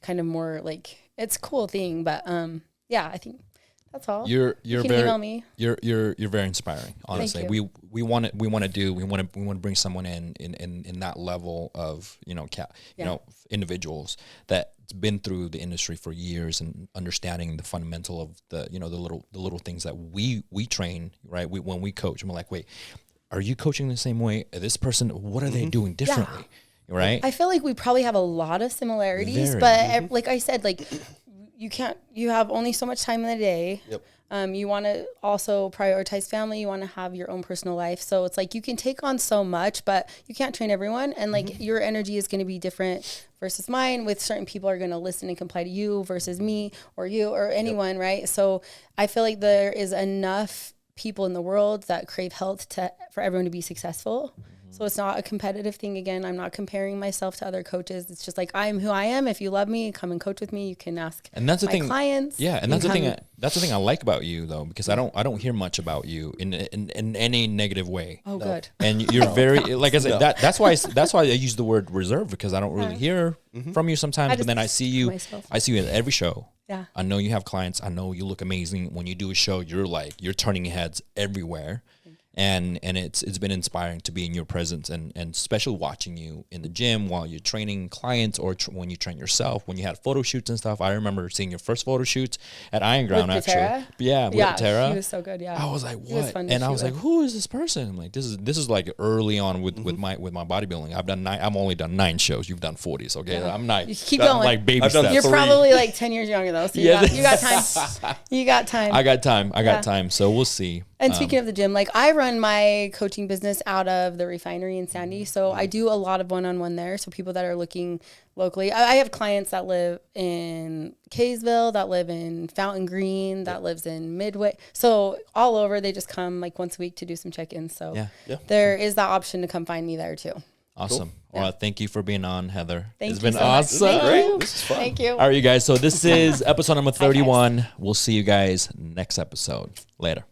kind of more like, it's a cool thing, but I think that's all. You can email me. You're very inspiring. Honestly, we want to bring someone in that level of individuals that's been through the industry for years and understanding the fundamental of the little things that we train, right? When we coach, and we're like, wait, are you coaching the same way? This person, what are they doing differently? right? I feel like we probably have a lot of similarities, but like I said, like you have only so much time in the day. Yep. You want to also prioritize family. You want to have your own personal life. So it's like you can take on so much, but you can't train everyone. And like your energy is going to be different versus mine. With certain people are going to listen and comply to you versus me or you or anyone, right? So I feel like there is enough people in the world that crave health for everyone to be successful. So it's not a competitive thing. Again, I'm not comparing myself to other coaches. It's just like, I'm who I am. If you love me, come and coach with me. You can ask and that's the thing, clients. Yeah. And that's the thing. That's the thing I like about you though, because I don't hear much about you in any negative way. Oh, good. And you're very, like I said, that's why I use the word reserve, because I don't really hear from you sometimes, but then I see you at every show. Yeah. I know you have clients. I know you look amazing. When you do a show, you're turning heads everywhere. And it's been inspiring to be in your presence and especially watching you in the gym while you're training clients or when you train yourself, when you had photo shoots and stuff. I remember seeing your first photo shoots at Iron Ground, actually. Tara? With Tara. He was so good, yeah. I was like, what? And I was like, who is this person? I'm like, this is like early on with my bodybuilding. I've only done 9 shows. You've done 40s, okay? Yeah. I'm not. You keep going. Like baby steps. You're probably like 10 years younger though, so you got time. You got time. I got time. So we'll see. And speaking of the gym, like I run my coaching business out of the refinery in Sandy. So I do a lot of one-on-one there. So people that are looking locally, I have clients that live in Kaysville, that live in Fountain Green, that lives in Midway. So all over, they just come like once a week to do some check-ins. So there is that option to come find me there too. Awesome. Cool. Well, thank you for being on, Heather. It's been awesome. Great. This is fun. Thank you. All right, you guys. So this is episode number 31. We'll see you guys next episode. Later.